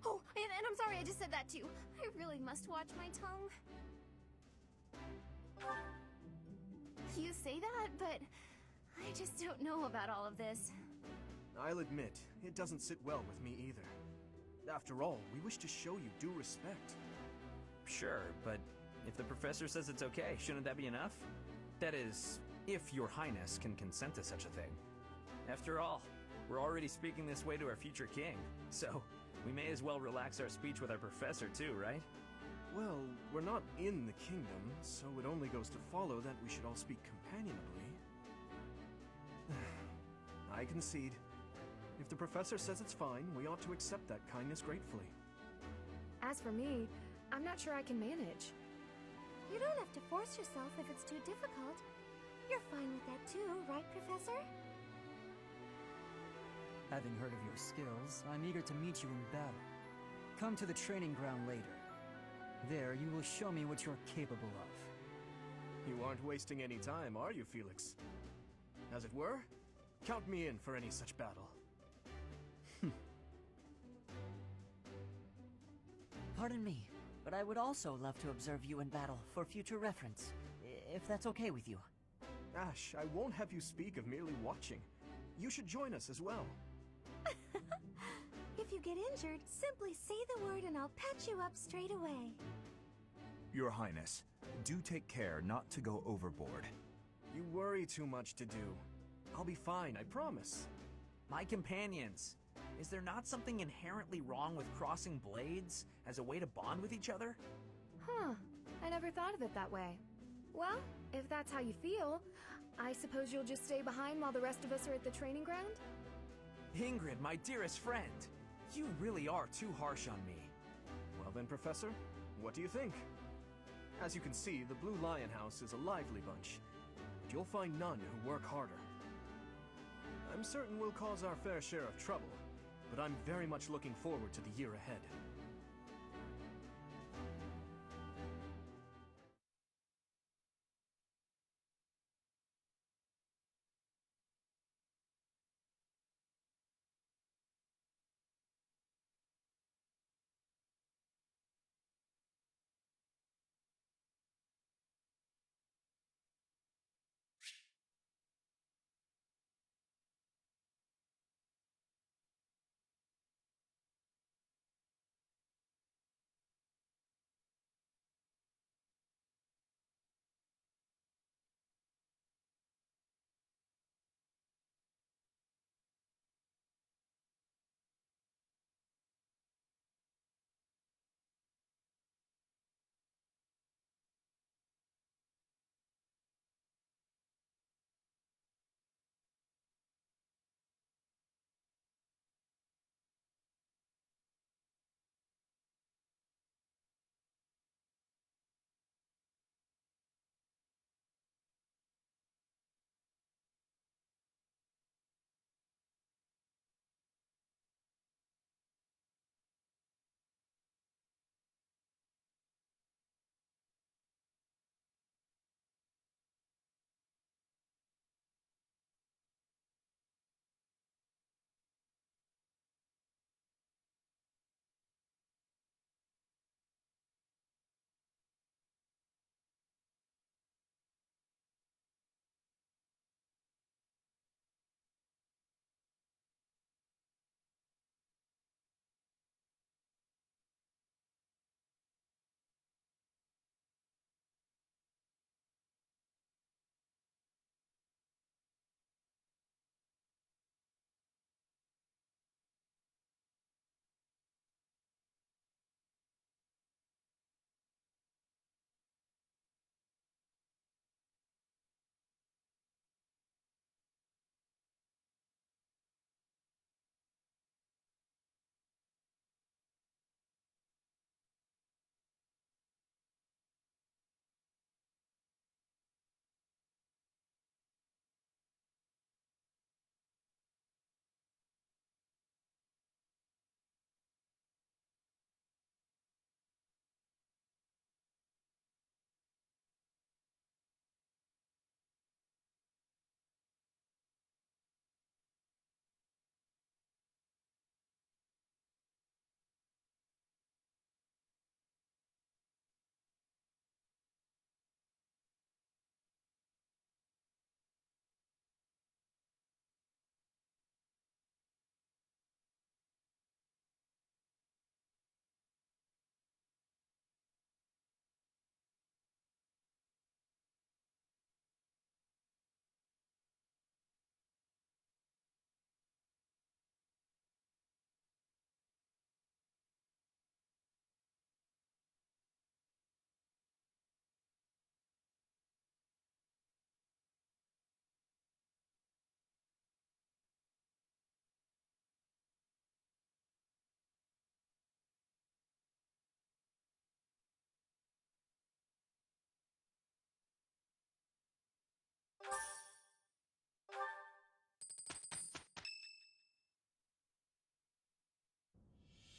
Oh, and I'm sorry I just said that too. I really must watch my tongue. You say that, but... I just don't know about all of this. I'll admit, it doesn't sit well with me either. After all, we wish to show you due respect. Sure, but if the professor says it's okay, shouldn't that be enough? That is, if your highness can consent to such a thing. After all, we're already speaking this way to our future king, so we may as well relax our speech with our professor too, right? Well, we're not in the kingdom, so it only goes to follow that we should all speak companionably. I concede. If the professor says it's fine, we ought to accept that kindness gratefully. As for me, I'm not sure I can manage. You don't have to force yourself if it's too difficult. You're fine with that too, right, Professor? Having heard of your skills, I'm eager to meet you in battle. Come to the training ground later. There, you will show me what you're capable of. You aren't wasting any time, are you, Felix? As it were, count me in for any such battle. Pardon me, but I would also love to observe you in battle for future reference, if that's okay with you. Ash, I won't have you speak of merely watching. You should join us as well. If you get injured, simply say the word and I'll patch you up straight away. Your Highness, do take care not to go overboard. You worry too much to do. I'll be fine, I promise. My companions, Is there not something inherently wrong with crossing blades as a way to bond with each other? Huh. I never thought of it that way. Well, if that's how you feel, I suppose you'll just stay behind while the rest of us are at the training ground? Ingrid, my dearest friend, you really are too harsh on me. Well then, Professor, what do you think? As you can see, the Blue Lion House is a lively bunch, but you'll find none who work harder. I'm certain we'll cause our fair share of trouble, but I'm very much looking forward to the year ahead.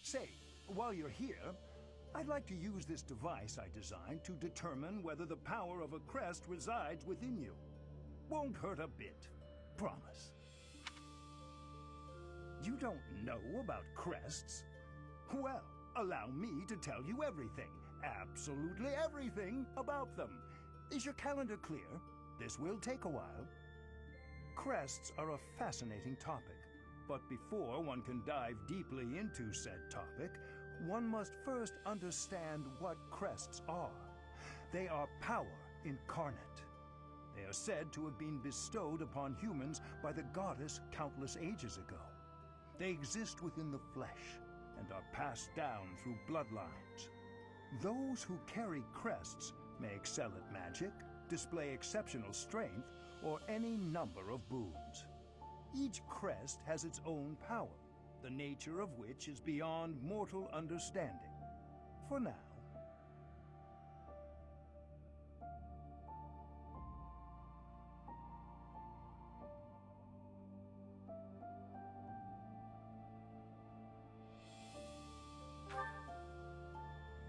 Say, while you're here, I'd like to use this device I designed to determine whether the power of a crest resides within you. Won't hurt a bit. Promise. You don't know about crests? Well, allow me to tell you everything, absolutely everything about them. Is your calendar clear? This will take a while. Crests are a fascinating topic, but before one can dive deeply into said topic, one must first understand what crests are. They are power incarnate. They are said to have been bestowed upon humans by the goddess countless ages ago. They exist within the flesh and are passed down through bloodlines. Those who carry crests may excel at magic, display exceptional strength, or any number of boons. Each crest has its own power, the nature of which is beyond mortal understanding. For now.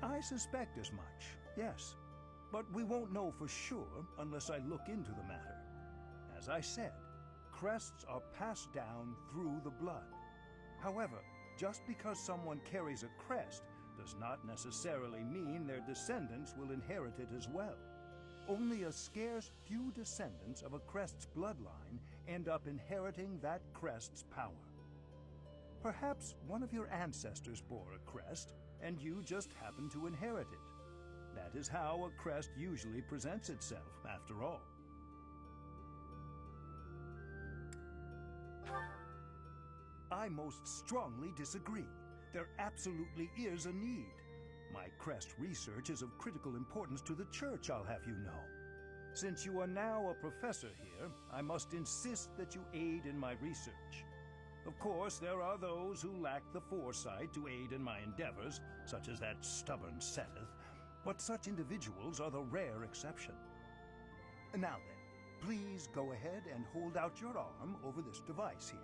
I suspect as much, yes. But we won't know for sure unless I look into the matter. As I said, crests are passed down through the blood. However, just because someone carries a crest does not necessarily mean their descendants will inherit it as well. Only a scarce few descendants of a crest's bloodline end up inheriting that crest's power. Perhaps one of your ancestors bore a crest, and you just happen to inherit it. That is how a crest usually presents itself, after all. I most strongly disagree. There absolutely is a need. My crest research is of critical importance to the church, I'll have you know. Since you are now a professor here, I must insist that you aid in my research. Of course, there are those who lack the foresight to aid in my endeavors, such as that stubborn Seteth, but such individuals are the rare exception. Now then, please go ahead and hold out your arm over this device here.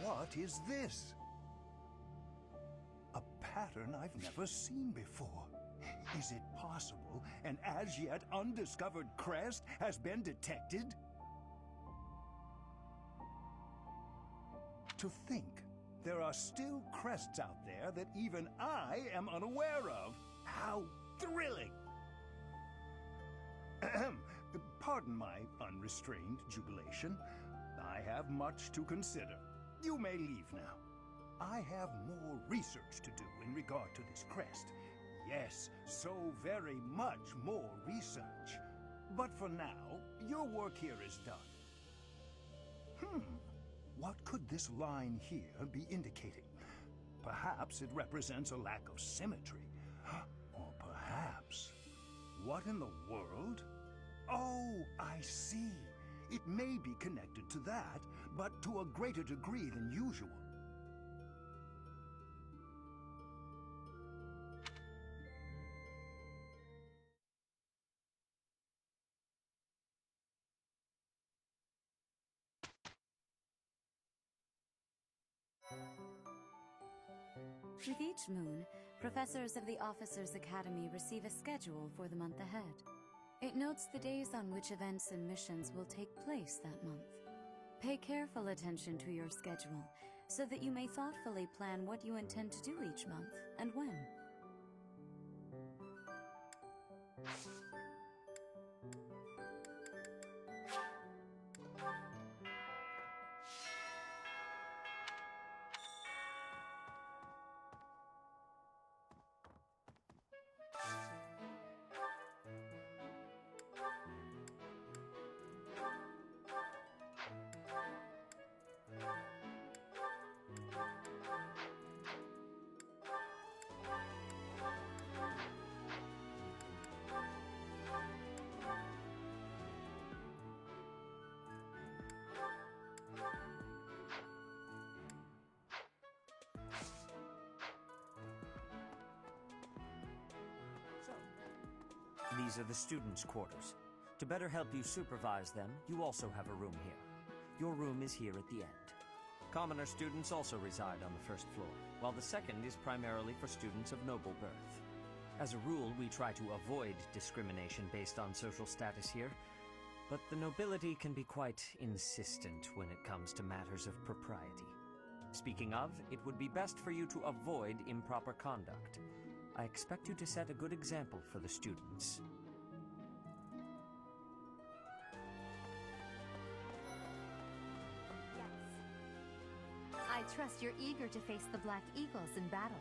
What is this? A pattern I've never seen before. Is it possible an as yet undiscovered crest has been detected? To think there are still crests out there that even I am unaware of. How thrilling! Pardon my unrestrained jubilation. I have much to consider. You may leave now. I have more research to do in regard to this crest. Yes, so very much more research. But for now, your work here is done. What could this line here be indicating? Perhaps it represents a lack of symmetry. Or perhaps... What in the world? Oh, I see. It may be connected to that, but to a greater degree than usual. With each moon, professors of the Officers' Academy receive a schedule for the month ahead. It notes the days on which events and missions will take place that month. Pay careful attention to your schedule, so that you may thoughtfully plan what you intend to do each month, and when. These are the students' quarters. To better help you supervise them, you also have a room here. Your room is here at the end. Commoner students also reside on the first floor, while the second is primarily for students of noble birth. As a rule, we try to avoid discrimination based on social status here, but the nobility can be quite insistent when it comes to matters of propriety. Speaking of, it would be best for you to avoid improper conduct. I expect you to set a good example for the students. I trust you're eager to face the Black Eagles in battle.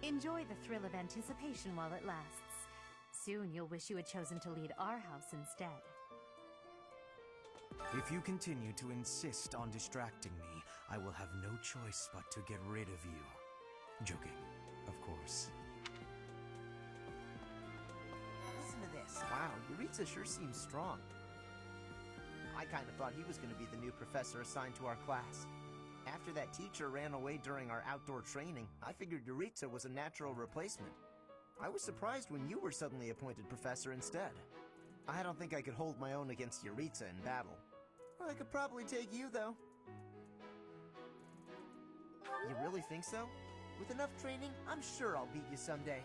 Enjoy the thrill of anticipation while it lasts. Soon you'll wish you had chosen to lead our house instead. If you continue to insist on distracting me, I will have no choice but to get rid of you. Joking, of course. Listen to this. Wow, Yuritsa sure seems strong. I kind of thought he was going to be the new professor assigned to our class. After that teacher ran away during our outdoor training, I figured Yuritsa was a natural replacement. I was surprised when you were suddenly appointed professor instead. I don't think I could hold my own against Yuritsa in battle. I could probably take you, though. You really think so? With enough training, I'm sure I'll beat you someday.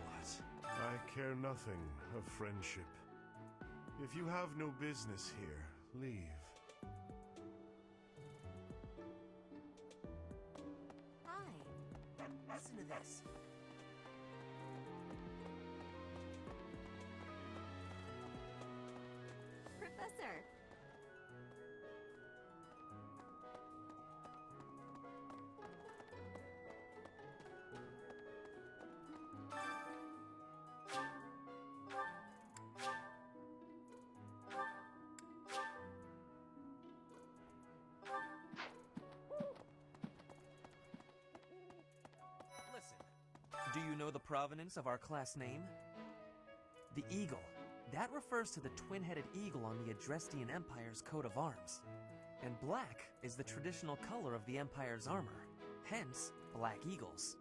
What? I care nothing of friendship. If you have no business here, leave. Hi. Listen to this. Professor! Listen, do you know the provenance of our class name? The eagle. That refers to the twin-headed eagle on the Adrestian Empire's coat of arms. And black is the traditional color of the Empire's armor, hence black eagles.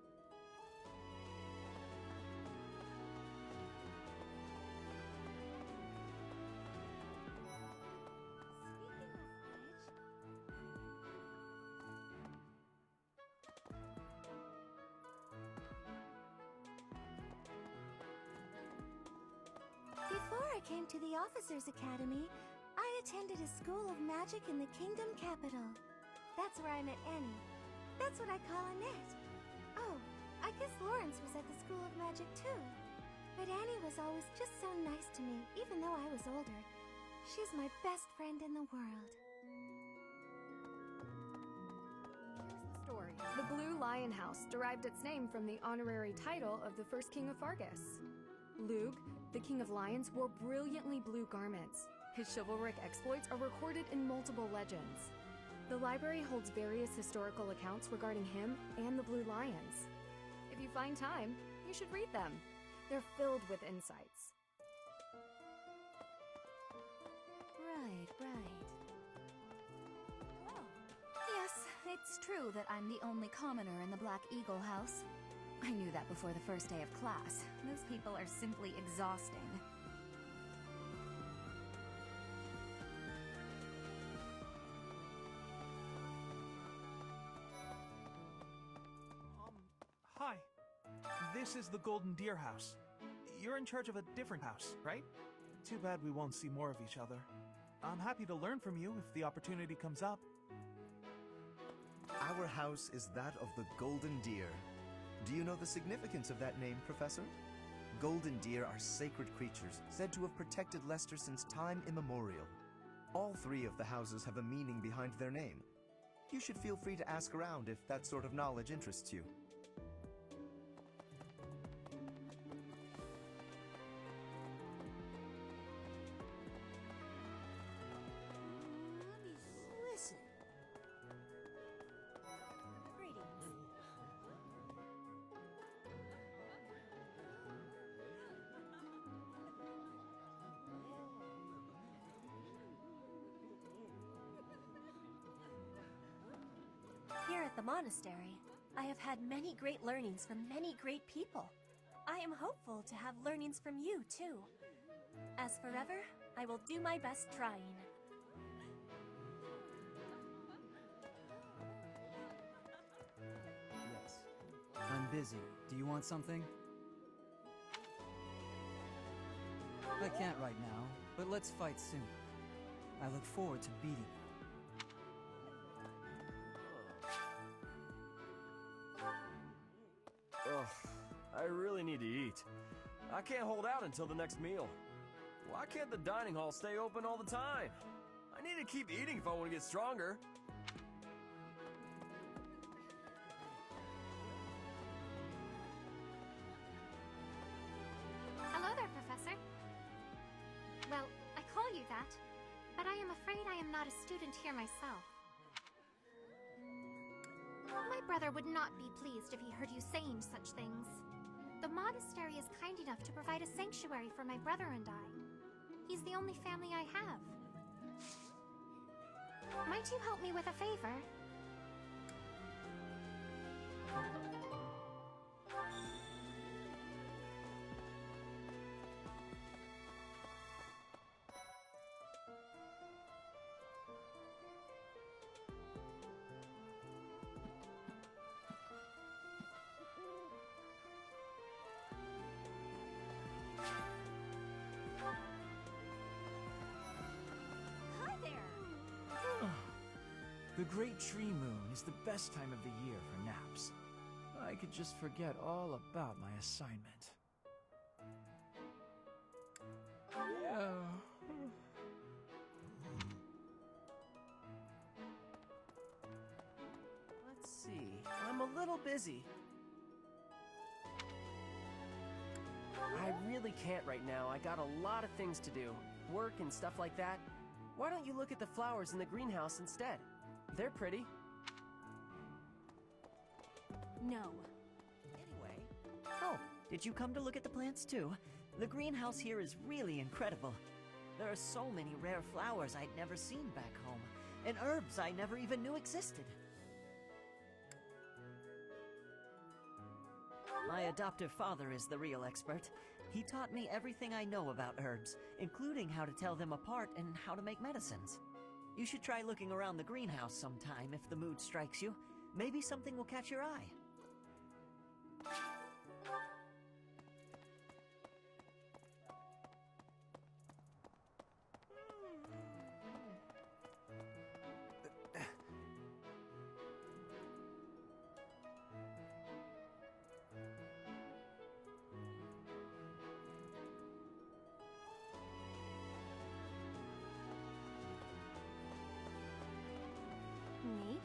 Before I came to the Officers' Academy, I attended a school of magic in the Kingdom Capital. That's where I met Annie. That's what I call Annette. Oh, I guess Lawrence was at the School of Magic too. But Annie was always just so nice to me, even though I was older. She's my best friend in the world. Here's the story. The Blue Lion House derived its name from the honorary title of the first king of Fargus. Lug, the king of lions, wore brilliantly blue garments. His chivalric exploits are recorded in multiple legends. The library holds various historical accounts regarding him and the Blue Lions. If you find time, you should read them. They're filled with insights. Right. Oh. Yes, it's true that I'm the only commoner in the Black Eagle House. I knew that before the first day of class. Those people are simply exhausting. Hi. This is the Golden Deer House. You're in charge of a different house, right? Too bad we won't see more of each other. I'm happy to learn from you if the opportunity comes up. Our house is that of the Golden Deer. Do you know the significance of that name, Professor? Golden deer are sacred creatures, said to have protected Leicester since time immemorial. All three of the houses have a meaning behind their name. You should feel free to ask around if that sort of knowledge interests you. Listen. Greetings. Here at the monastery, I have had many great learnings from many great people. I am hopeful to have learnings from you, too. As forever, I will do my best trying. Yes. I'm busy. Do you want something? I can't right now, but let's fight soon. I look forward to beating you. Ugh, I really need to eat. I can't hold out until the next meal. Why can't the dining hall stay open all the time? I need to keep eating if I want to get stronger. Hello there, Professor. Well, but I am afraid I am not a student here myself. My brother would not be pleased if he heard you saying such things. The monastery is kind enough to provide a sanctuary for my brother and I. He's the only family I have. Might you help me with a favor? Hi there! The Great Tree Moon is the best time of the year for naps. I could just forget all about my assignment. Yeah. Let's see. I'm a little busy. I really can't right now. I got a lot of things to do. Work and stuff like that. Why don't you look at the flowers in the greenhouse instead? They're pretty. No. Anyway. Oh, did you come to look at the plants too? The greenhouse here is really incredible. There are so many rare flowers I'd never seen back home, and herbs I never even knew existed. My adoptive father is the real expert. He taught me everything I know about herbs, including how to tell them apart and how to make medicines. You should try looking around the greenhouse sometime if the mood strikes you. Maybe something will catch your eye. Maybe.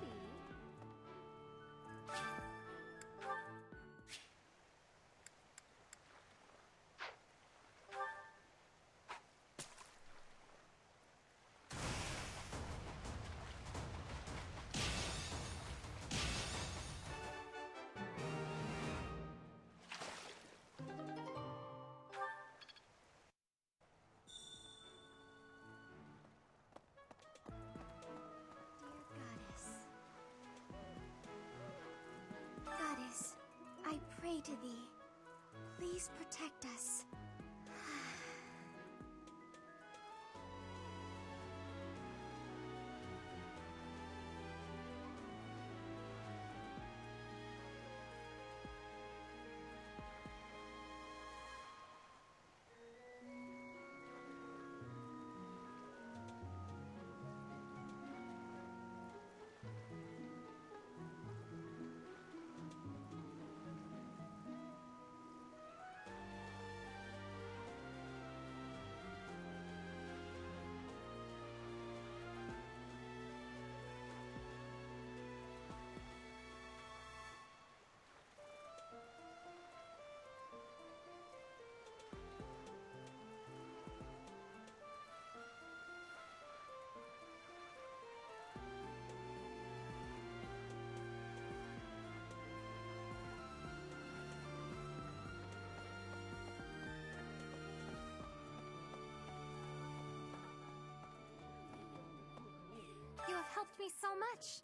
Goddess, I pray to thee. Please protect us. You have helped me so much.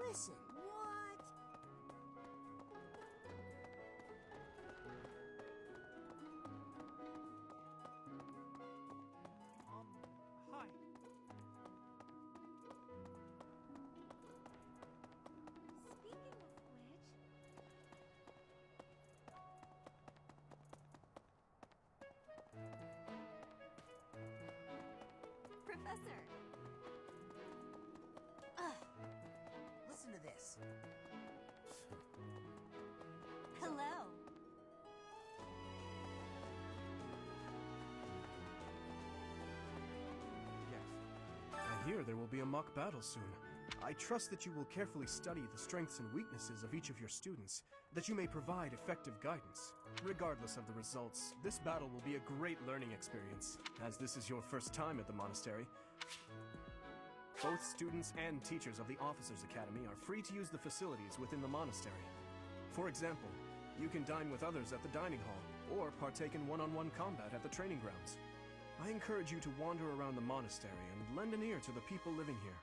Listen, what? Hi. Professor! Listen to this. Hello. I hear there will be a mock battle soon. I trust that you will carefully study the strengths and weaknesses of each of your students, that you may provide effective guidance. Regardless of the results, this battle will be a great learning experience, as this is your first time at the monastery. Both students and teachers of the Officers' Academy are free to use the facilities within the monastery. For example, you can dine with others at the dining hall, or partake in one-on-one combat at the training grounds. I encourage you to wander around the monastery and lend an ear to the people living here.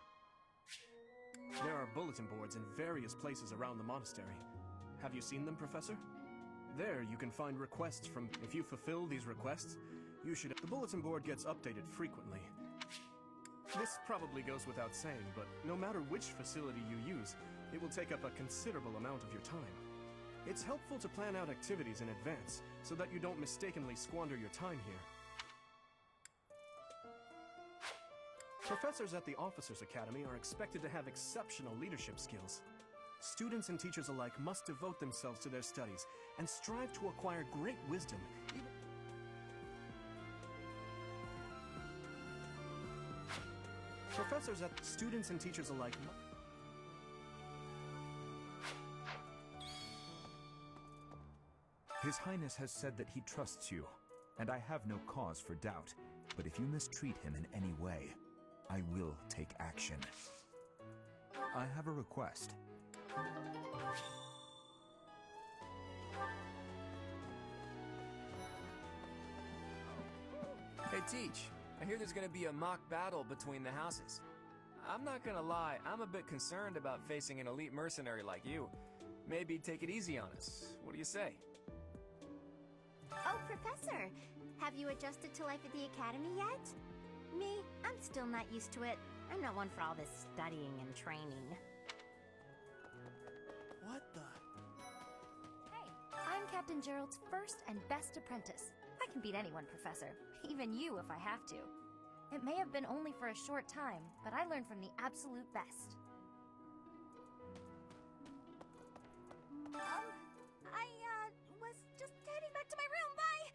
There are bulletin boards in various places around the monastery. Have you seen them, Professor? There you can find requests from... If you fulfill these requests, you should... The bulletin board gets updated frequently. This probably goes without saying, but no matter which facility you use, it will take up a considerable amount of your time. It's helpful to plan out activities in advance, so that you don't mistakenly squander your time here. Professors at the Officers' Academy are expected to have exceptional leadership skills. Students and teachers alike must devote themselves to their studies and strive to acquire great wisdom. Professors at students and teachers alike. His Highness has said that he trusts you, and I have no cause for doubt. But if you mistreat him in any way, I will take action. I have a request. Hey, Teach. I hear there's gonna be a mock battle between the houses. I'm not gonna lie, I'm a bit concerned about facing an elite mercenary like you. Maybe take it easy on us. What do you say? Oh, Professor! Have you adjusted to life at the Academy yet? Me, I'm still not used to it. I'm not one for all this studying and training. What the? Hey, I'm Captain Gerald's first and best apprentice. I can beat anyone, Professor. Even you if I have to. It may have been only for a short time, but I learned from the absolute best. I was just heading back to my room. Bye!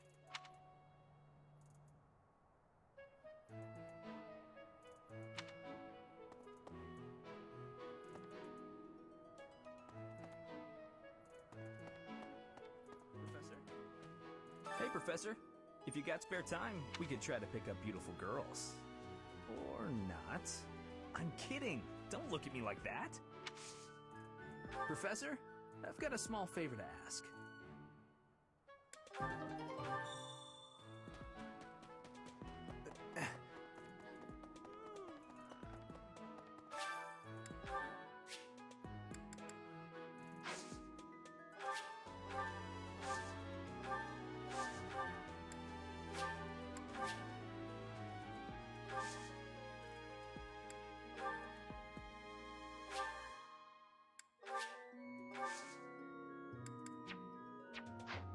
Professor? Hey, Professor. If you got spare time, we could try to pick up beautiful girls. Or not. I'm kidding. Don't look at me like that. Professor, I've got a small favor to ask.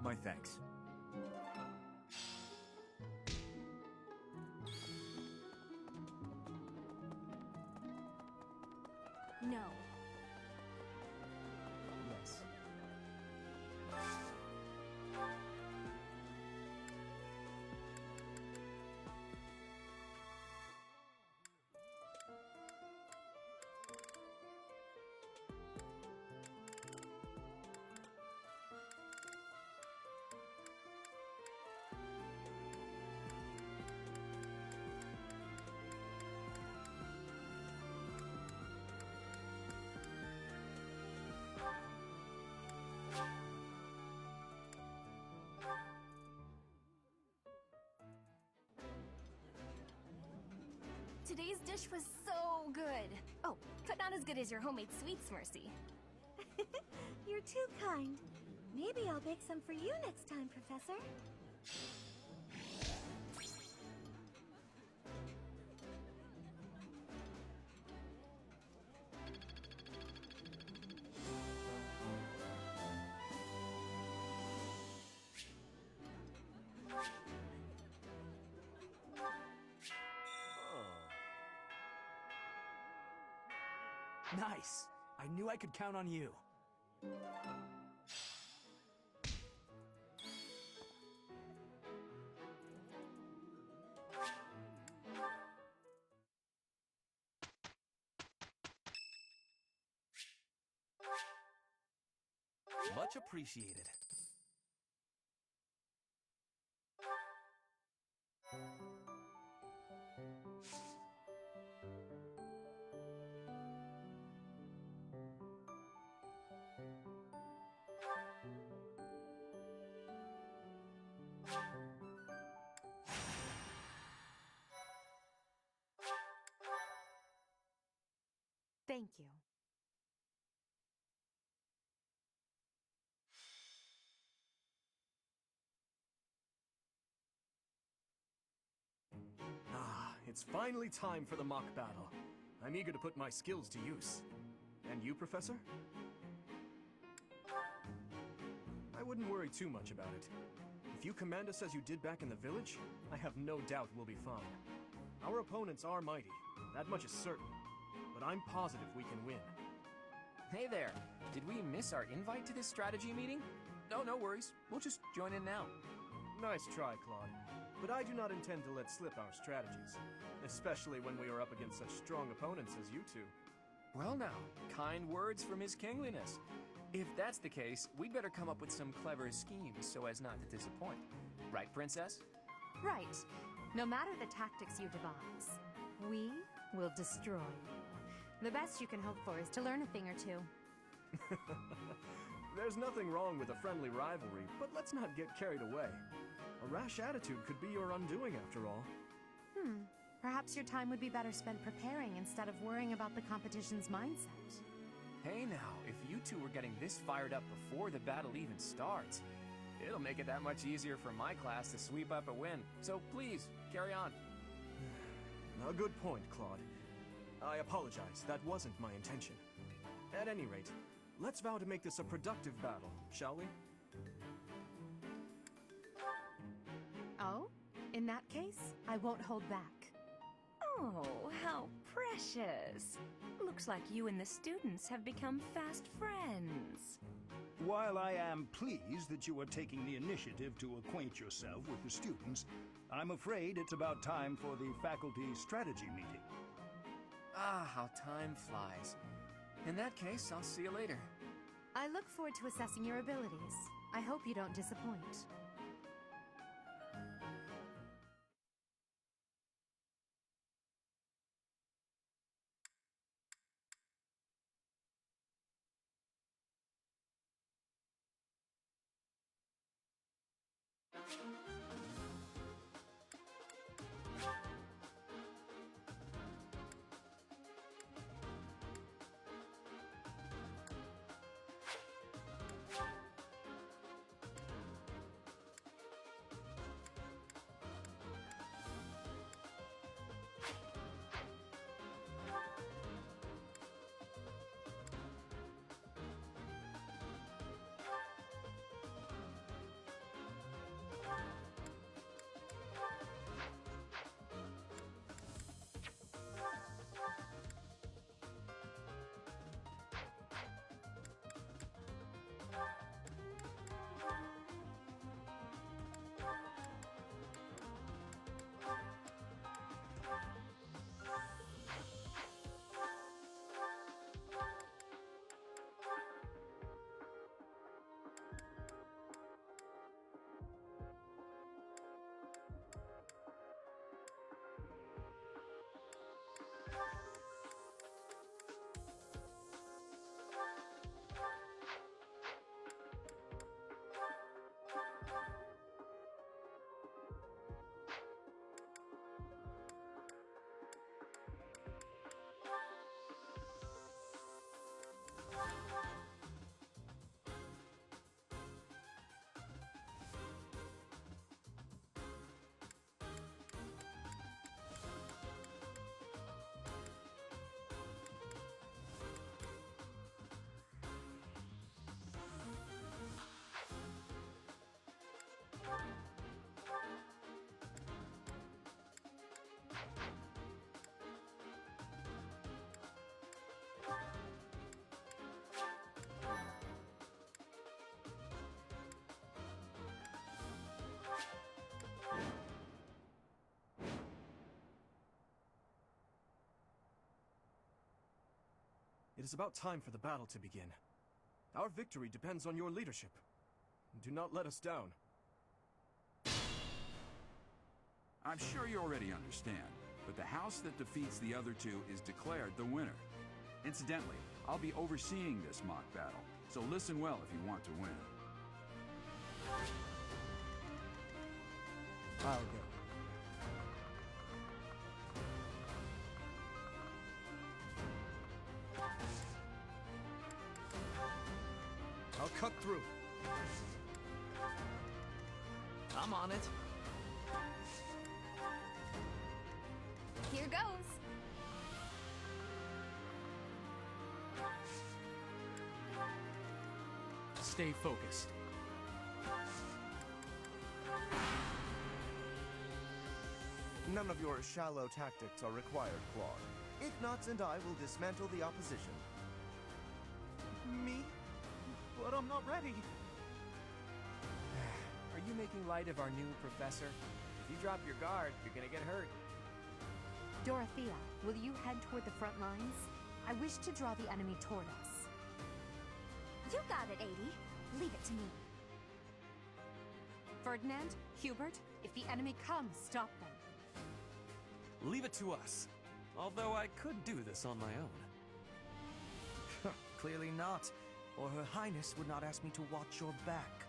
My thanks. No. Yes. Today's dish was so good. Oh, but not as good as your homemade sweets, Mercy. You're too kind. Maybe I'll bake some for you next time, Professor. Nice. I knew I could count on you. Much appreciated. Thank you. Ah, it's finally time for the mock battle. I'm eager to put my skills to use. And you, Professor? I wouldn't worry too much about it. If you command us as you did back in the village, I have no doubt we'll be fine. Our opponents are mighty, that much is certain. But I'm positive we can win. Hey there! Did we miss our invite to this strategy meeting? No, no worries. We'll just join in now. Nice try, Claude. But I do not intend to let slip our strategies. Especially when we are up against such strong opponents as you two. Well now, kind words from His Kingliness. If that's the case, we'd better come up with some clever schemes so as not to disappoint. Right, Princess? Right. No matter the tactics you devise, we will destroy you. The best you can hope for is to learn a thing or two. There's nothing wrong with a friendly rivalry, but let's not get carried away. A rash attitude could be your undoing after all. Perhaps your time would be better spent preparing instead of worrying about the competition's mindset. Hey now, if you two were getting this fired up before the battle even starts, it'll make it that much easier for my class to sweep up a win. So please, carry on. A good point, Claude. I apologize, that wasn't my intention. At any rate, let's vow to make this a productive battle, shall we? Oh? In that case, I won't hold back. Oh, how precious. Looks like you and the students have become fast friends. While I am pleased that you are taking the initiative to acquaint yourself with the students, I'm afraid it's about time for the faculty strategy meeting. Ah, how time flies. In that case, I'll see you later. I look forward to assessing your abilities. I hope you don't disappoint. It is about time for the battle to begin. Our victory depends on your leadership. Do not let us down. I'm sure you already understand, but the house that defeats the other two is declared the winner. Incidentally, I'll be overseeing this mock battle, so listen well if you want to win. I'll go. I'll cut through. I'm on it. Here goes. Stay focused. None of your shallow tactics are required, Claude. Ignatz and I will dismantle the opposition. Me? But I'm not ready. Are you making light of our new professor? If you drop your guard, you're gonna get hurt. Dorothea, will you head toward the front lines? I wish to draw the enemy toward us. You got it, 80. Leave it to me. Ferdinand, Hubert, if the enemy comes, stop them. Leave it to us. Although I could do this on my own. Clearly not, or Her Highness would not ask me to watch your back.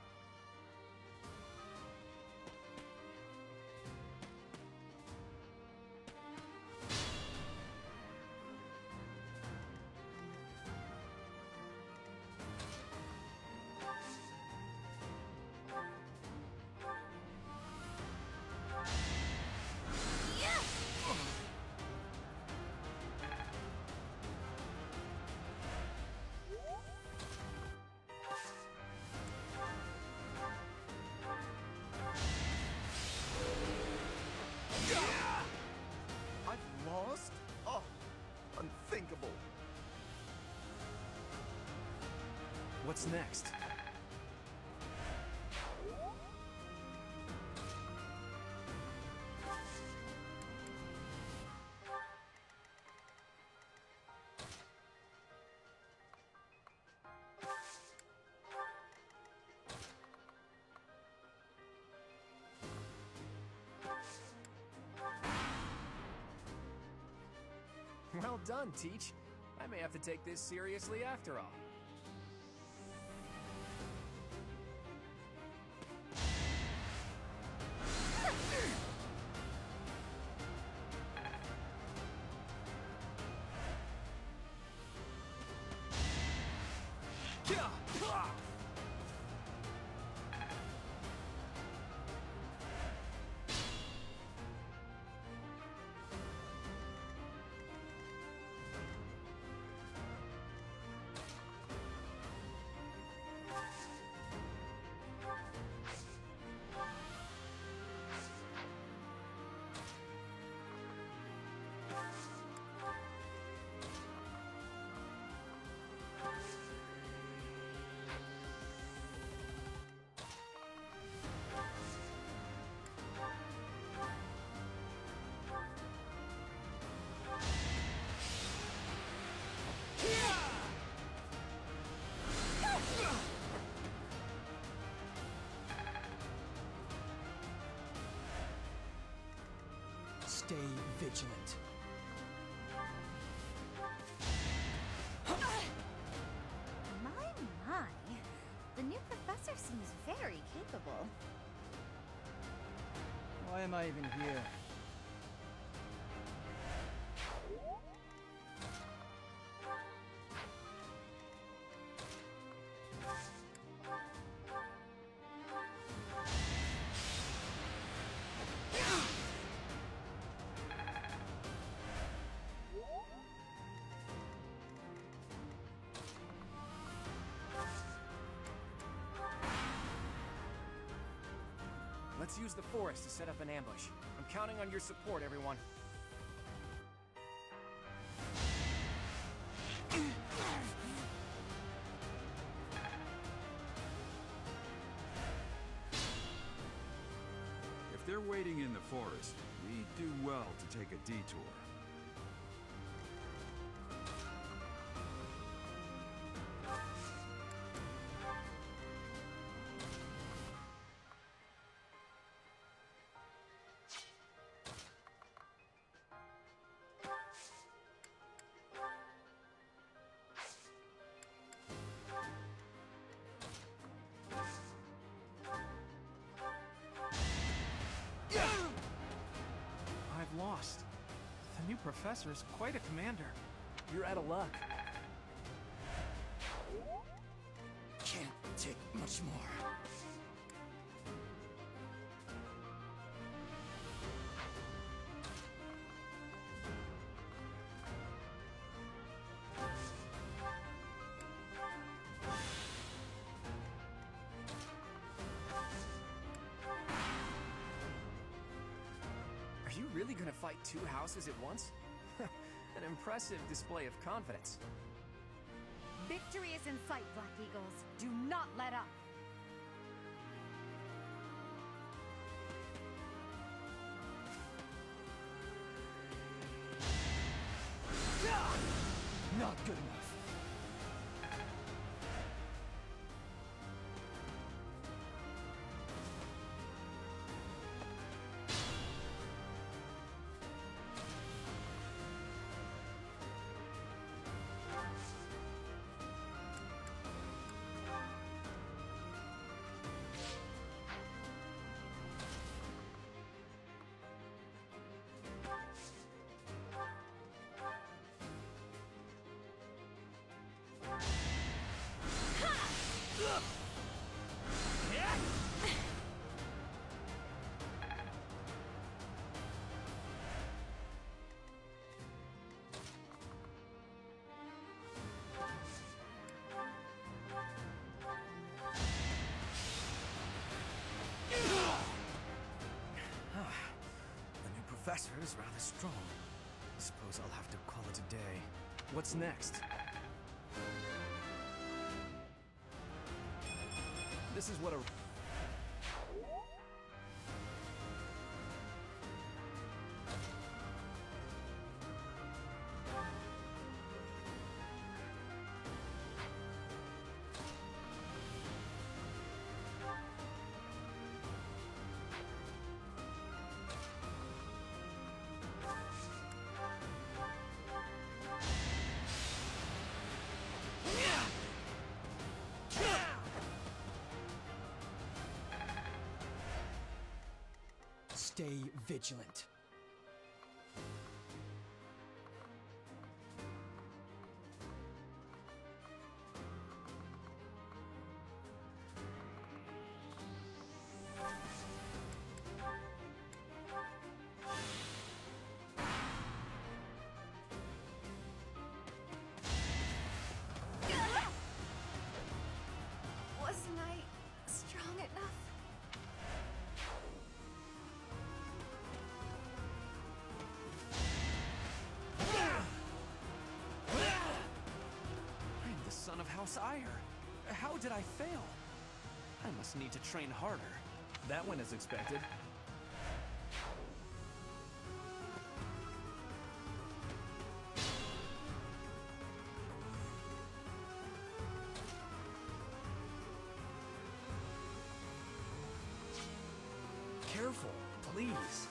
What's next? Well done, Teach. I may have to take this seriously after all. Stay vigilant. My. The new professor seems very capable. Why am I even here? Let's use the forest to set up an ambush. I'm counting on your support, everyone. If they're waiting in the forest, we do well to take a detour. professor is quite a commander. You're out of luck. Can't take much more. Are you really gonna fight two houses at once? An impressive display of confidence. Victory is in sight, Black Eagles. Do not let up. Not good enough. Professor is rather strong. I suppose I'll have to call it a day. What's next? This is what a... Stay vigilant. Wasn't I strong enough? I'm the son of House Ire. How did I fail? I must need to train harder. That went as expected. Careful, please.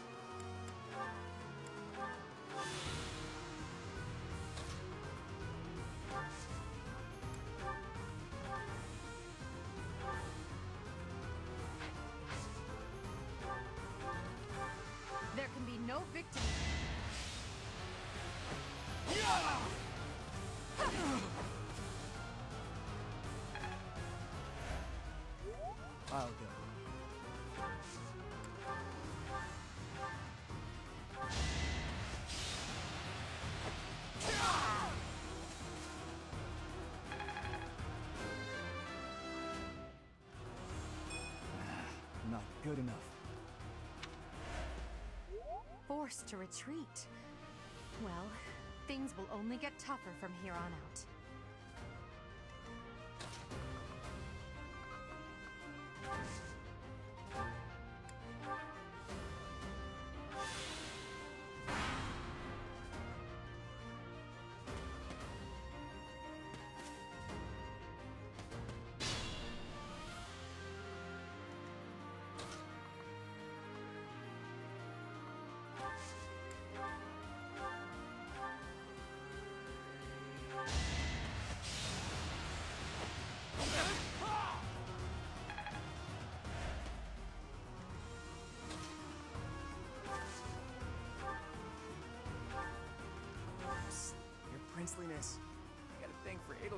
There can be no victory. I'll go. Not good enough. Forced to retreat. Well, things will only get tougher from here on out.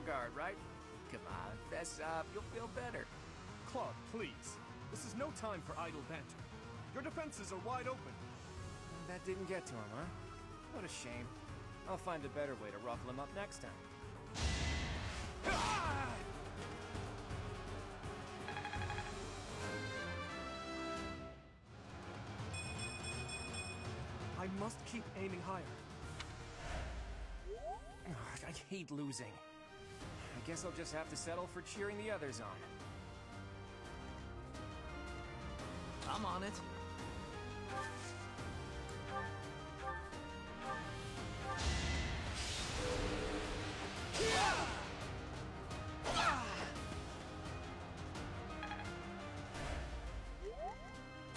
guard, right? Come on, fess up. You'll feel better. Claude, please. This is no time for idle banter. Your defenses are wide open. That didn't get to him, huh? What a shame. I'll find a better way to ruffle him up next time. I must keep aiming higher. Ugh, I hate losing. I guess I'll just have to settle for cheering the others on. I'm on it.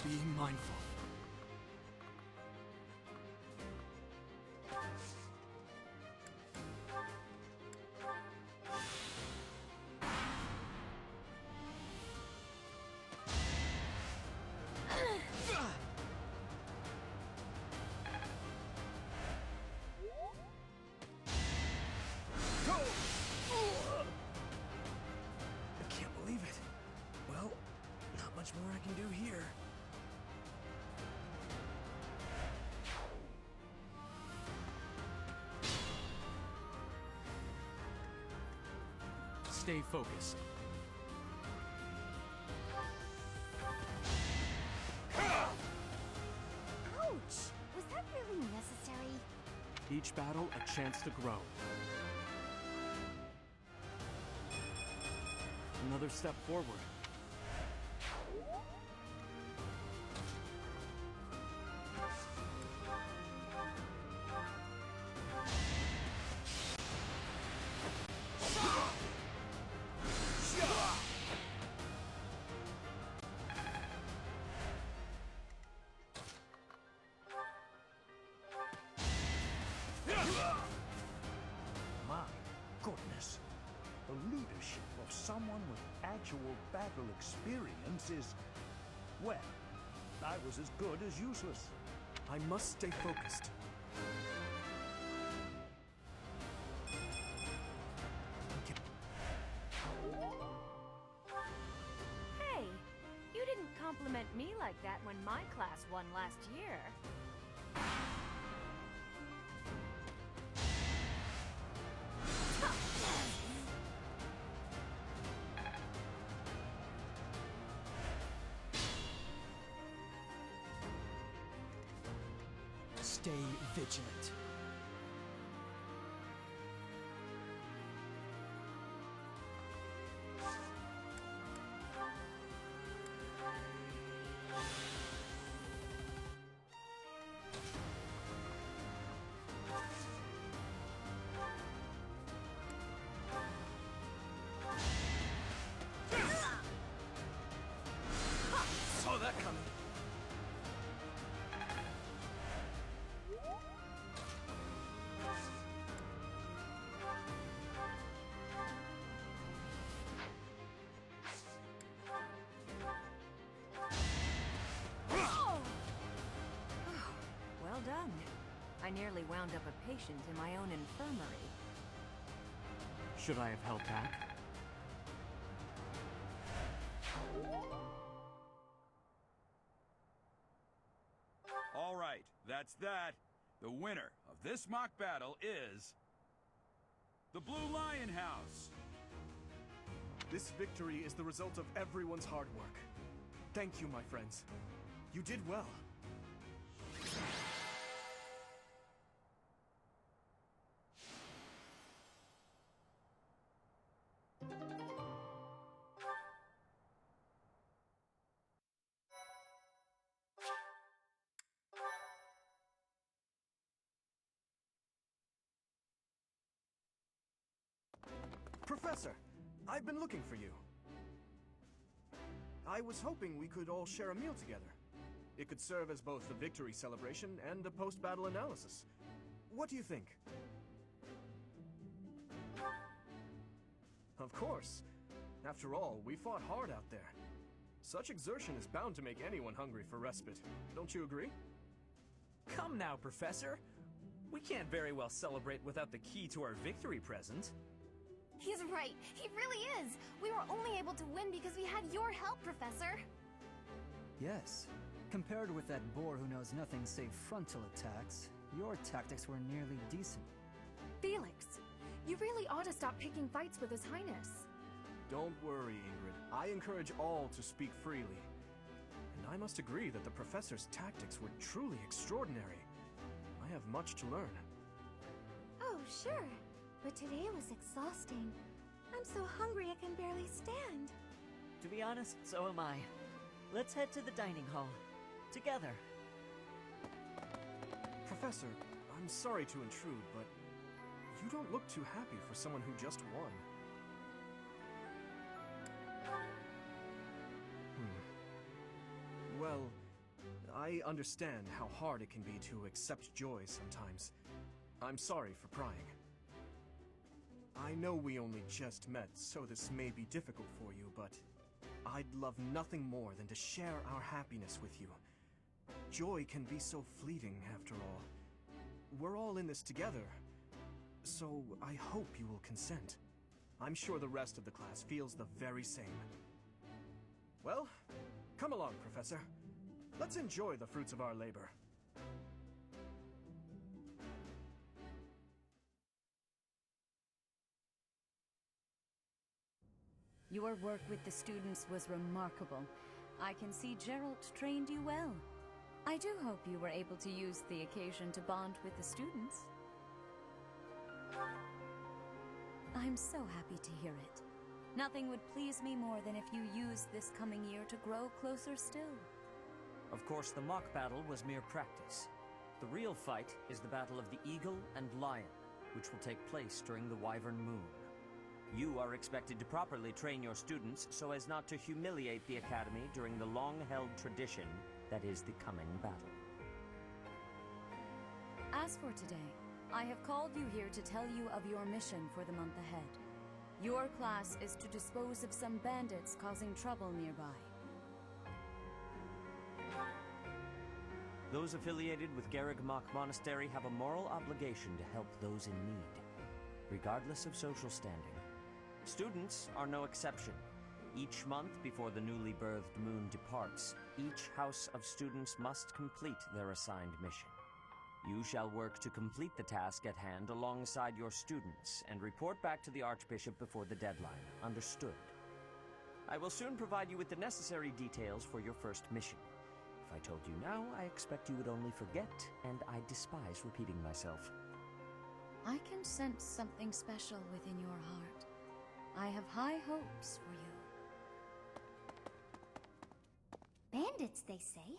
Be mindful. I can't believe it. Well, not much more I can do here. Stay focused. Ouch! Was that really necessary? Each battle a chance to grow. Another step forward. My goodness. The leadership of someone with actual battle experience is... well, I was as good as useless. I must stay focused. Hey, you didn't compliment me like that when my class won last year. Stay vigilant. Saw that coming. Well done. I nearly wound up a patient in my own infirmary. Should I have held back? All right, that's that. The winner of this mock battle is... the Blue Lion House! This victory is the result of everyone's hard work. Thank you, my friends. You did well. Professor, I've been looking for you. I was hoping we could all share a meal together. It could serve as both a victory celebration and a post-battle analysis. What do you think? Of course. After all, we fought hard out there. Such exertion is bound to make anyone hungry for respite. Don't you agree? Come now, Professor. We can't very well celebrate without the key to our victory present. He's right. He really is. We were only able to win because we had your help, Professor. Yes. Compared with that boar who knows nothing save frontal attacks, your tactics were nearly decent. Felix, you really ought to stop picking fights with His Highness. Don't worry, Ingrid. I encourage all to speak freely. And I must agree that the professor's tactics were truly extraordinary. I have much to learn. Oh, sure. But today was exhausting. I'm so hungry I can barely stand. To be honest, so am I. Let's head to the dining hall. Together. Professor, I'm sorry to intrude, but you don't look too happy for someone who just won. Well, I understand how hard it can be to accept joy sometimes. I'm sorry for prying. I know we only just met, so this may be difficult for you, but I'd love nothing more than to share our happiness with you. Joy can be so fleeting, after all. We're all in this together, so I hope you will consent. I'm sure the rest of the class feels the very same. Well, come along, Professor. Let's enjoy the fruits of our labor. Your work with the students was remarkable. I can see Gerald trained you well. I do hope you were able to use the occasion to bond with the students. I'm so happy to hear it. Nothing would please me more than if you used this coming year to grow closer still. Of course, the mock battle was mere practice. The real fight is the battle of the Eagle and Lion, which will take place during the Wyvern Moon. You are expected to properly train your students so as not to humiliate the Academy during the long-held tradition that is the coming battle. As for today, I have called you here to tell you of your mission for the month ahead. Your class is to dispose of some bandits causing trouble nearby. Those affiliated with Garrigmach Monastery have a moral obligation to help those in need, regardless of social standing. Students are no exception. Each month before the newly birthed moon departs, each house of students must complete their assigned mission. You shall work to complete the task at hand alongside your students and report back to the Archbishop before the deadline. Understood? I will soon provide you with the necessary details for your first mission. If I told you now, I expect you would only forget, and I despise repeating myself. I can sense something special within your heart. I have high hopes for you. Bandits, they say.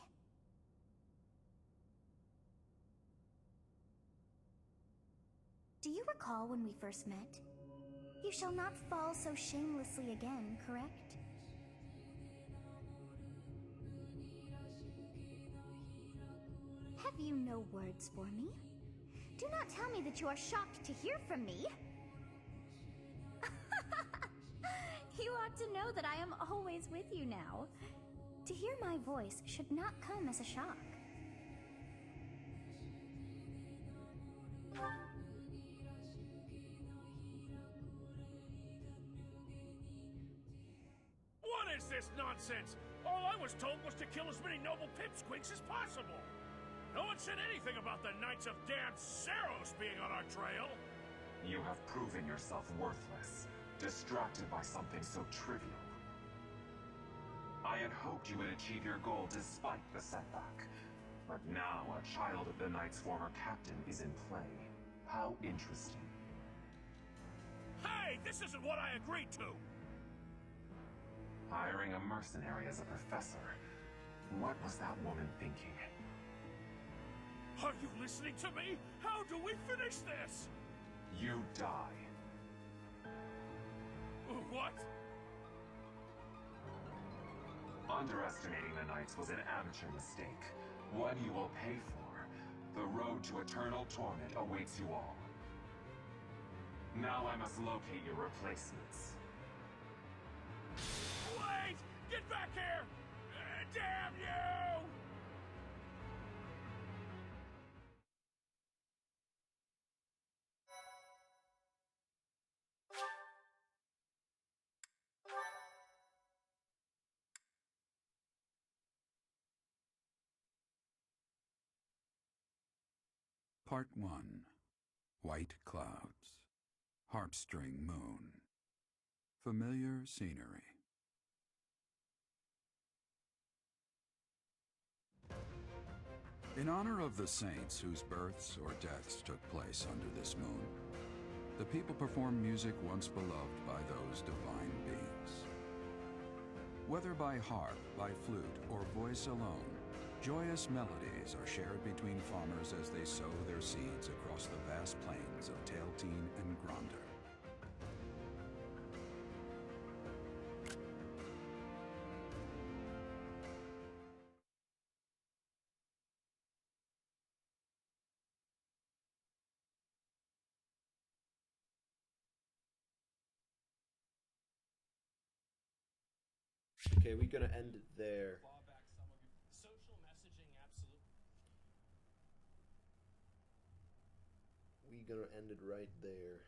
Do you recall when we first met? You shall not fall so shamelessly again, correct? Have you no words for me? Do not tell me that you are shocked to hear from me. You ought to know that I am always with you now. To hear my voice should not come as a shock. What is this nonsense? All I was told was to kill as many noble pipsqueaks as possible. No one said anything about the Knights of Dan Saros being on our trail. You have proven yourself worthless, distracted by something so trivial. I had hoped you would achieve your goal despite the setback. But now a child of the Knight's former captain is in play. How interesting. Hey, this isn't what I agreed to! Hiring a mercenary as a professor. What was that woman thinking? Are you listening to me? How do we finish this? You die. What? Underestimating the Knights was an amateur mistake. One you will pay for. The road to eternal torment awaits you all. Now I must locate your replacements. Wait! Get back here! Damn you! Part 1. White Clouds. Harpstring Moon. Familiar scenery. In honor of the saints whose births or deaths took place under this moon, the people perform music once beloved by those divine beings. Whether by harp, by flute, or voice alone, joyous melodies are shared between farmers as they sow their seeds across the vast plains of Tailteen and Gronder. Okay, we're gonna end it there. We're gonna end it right there.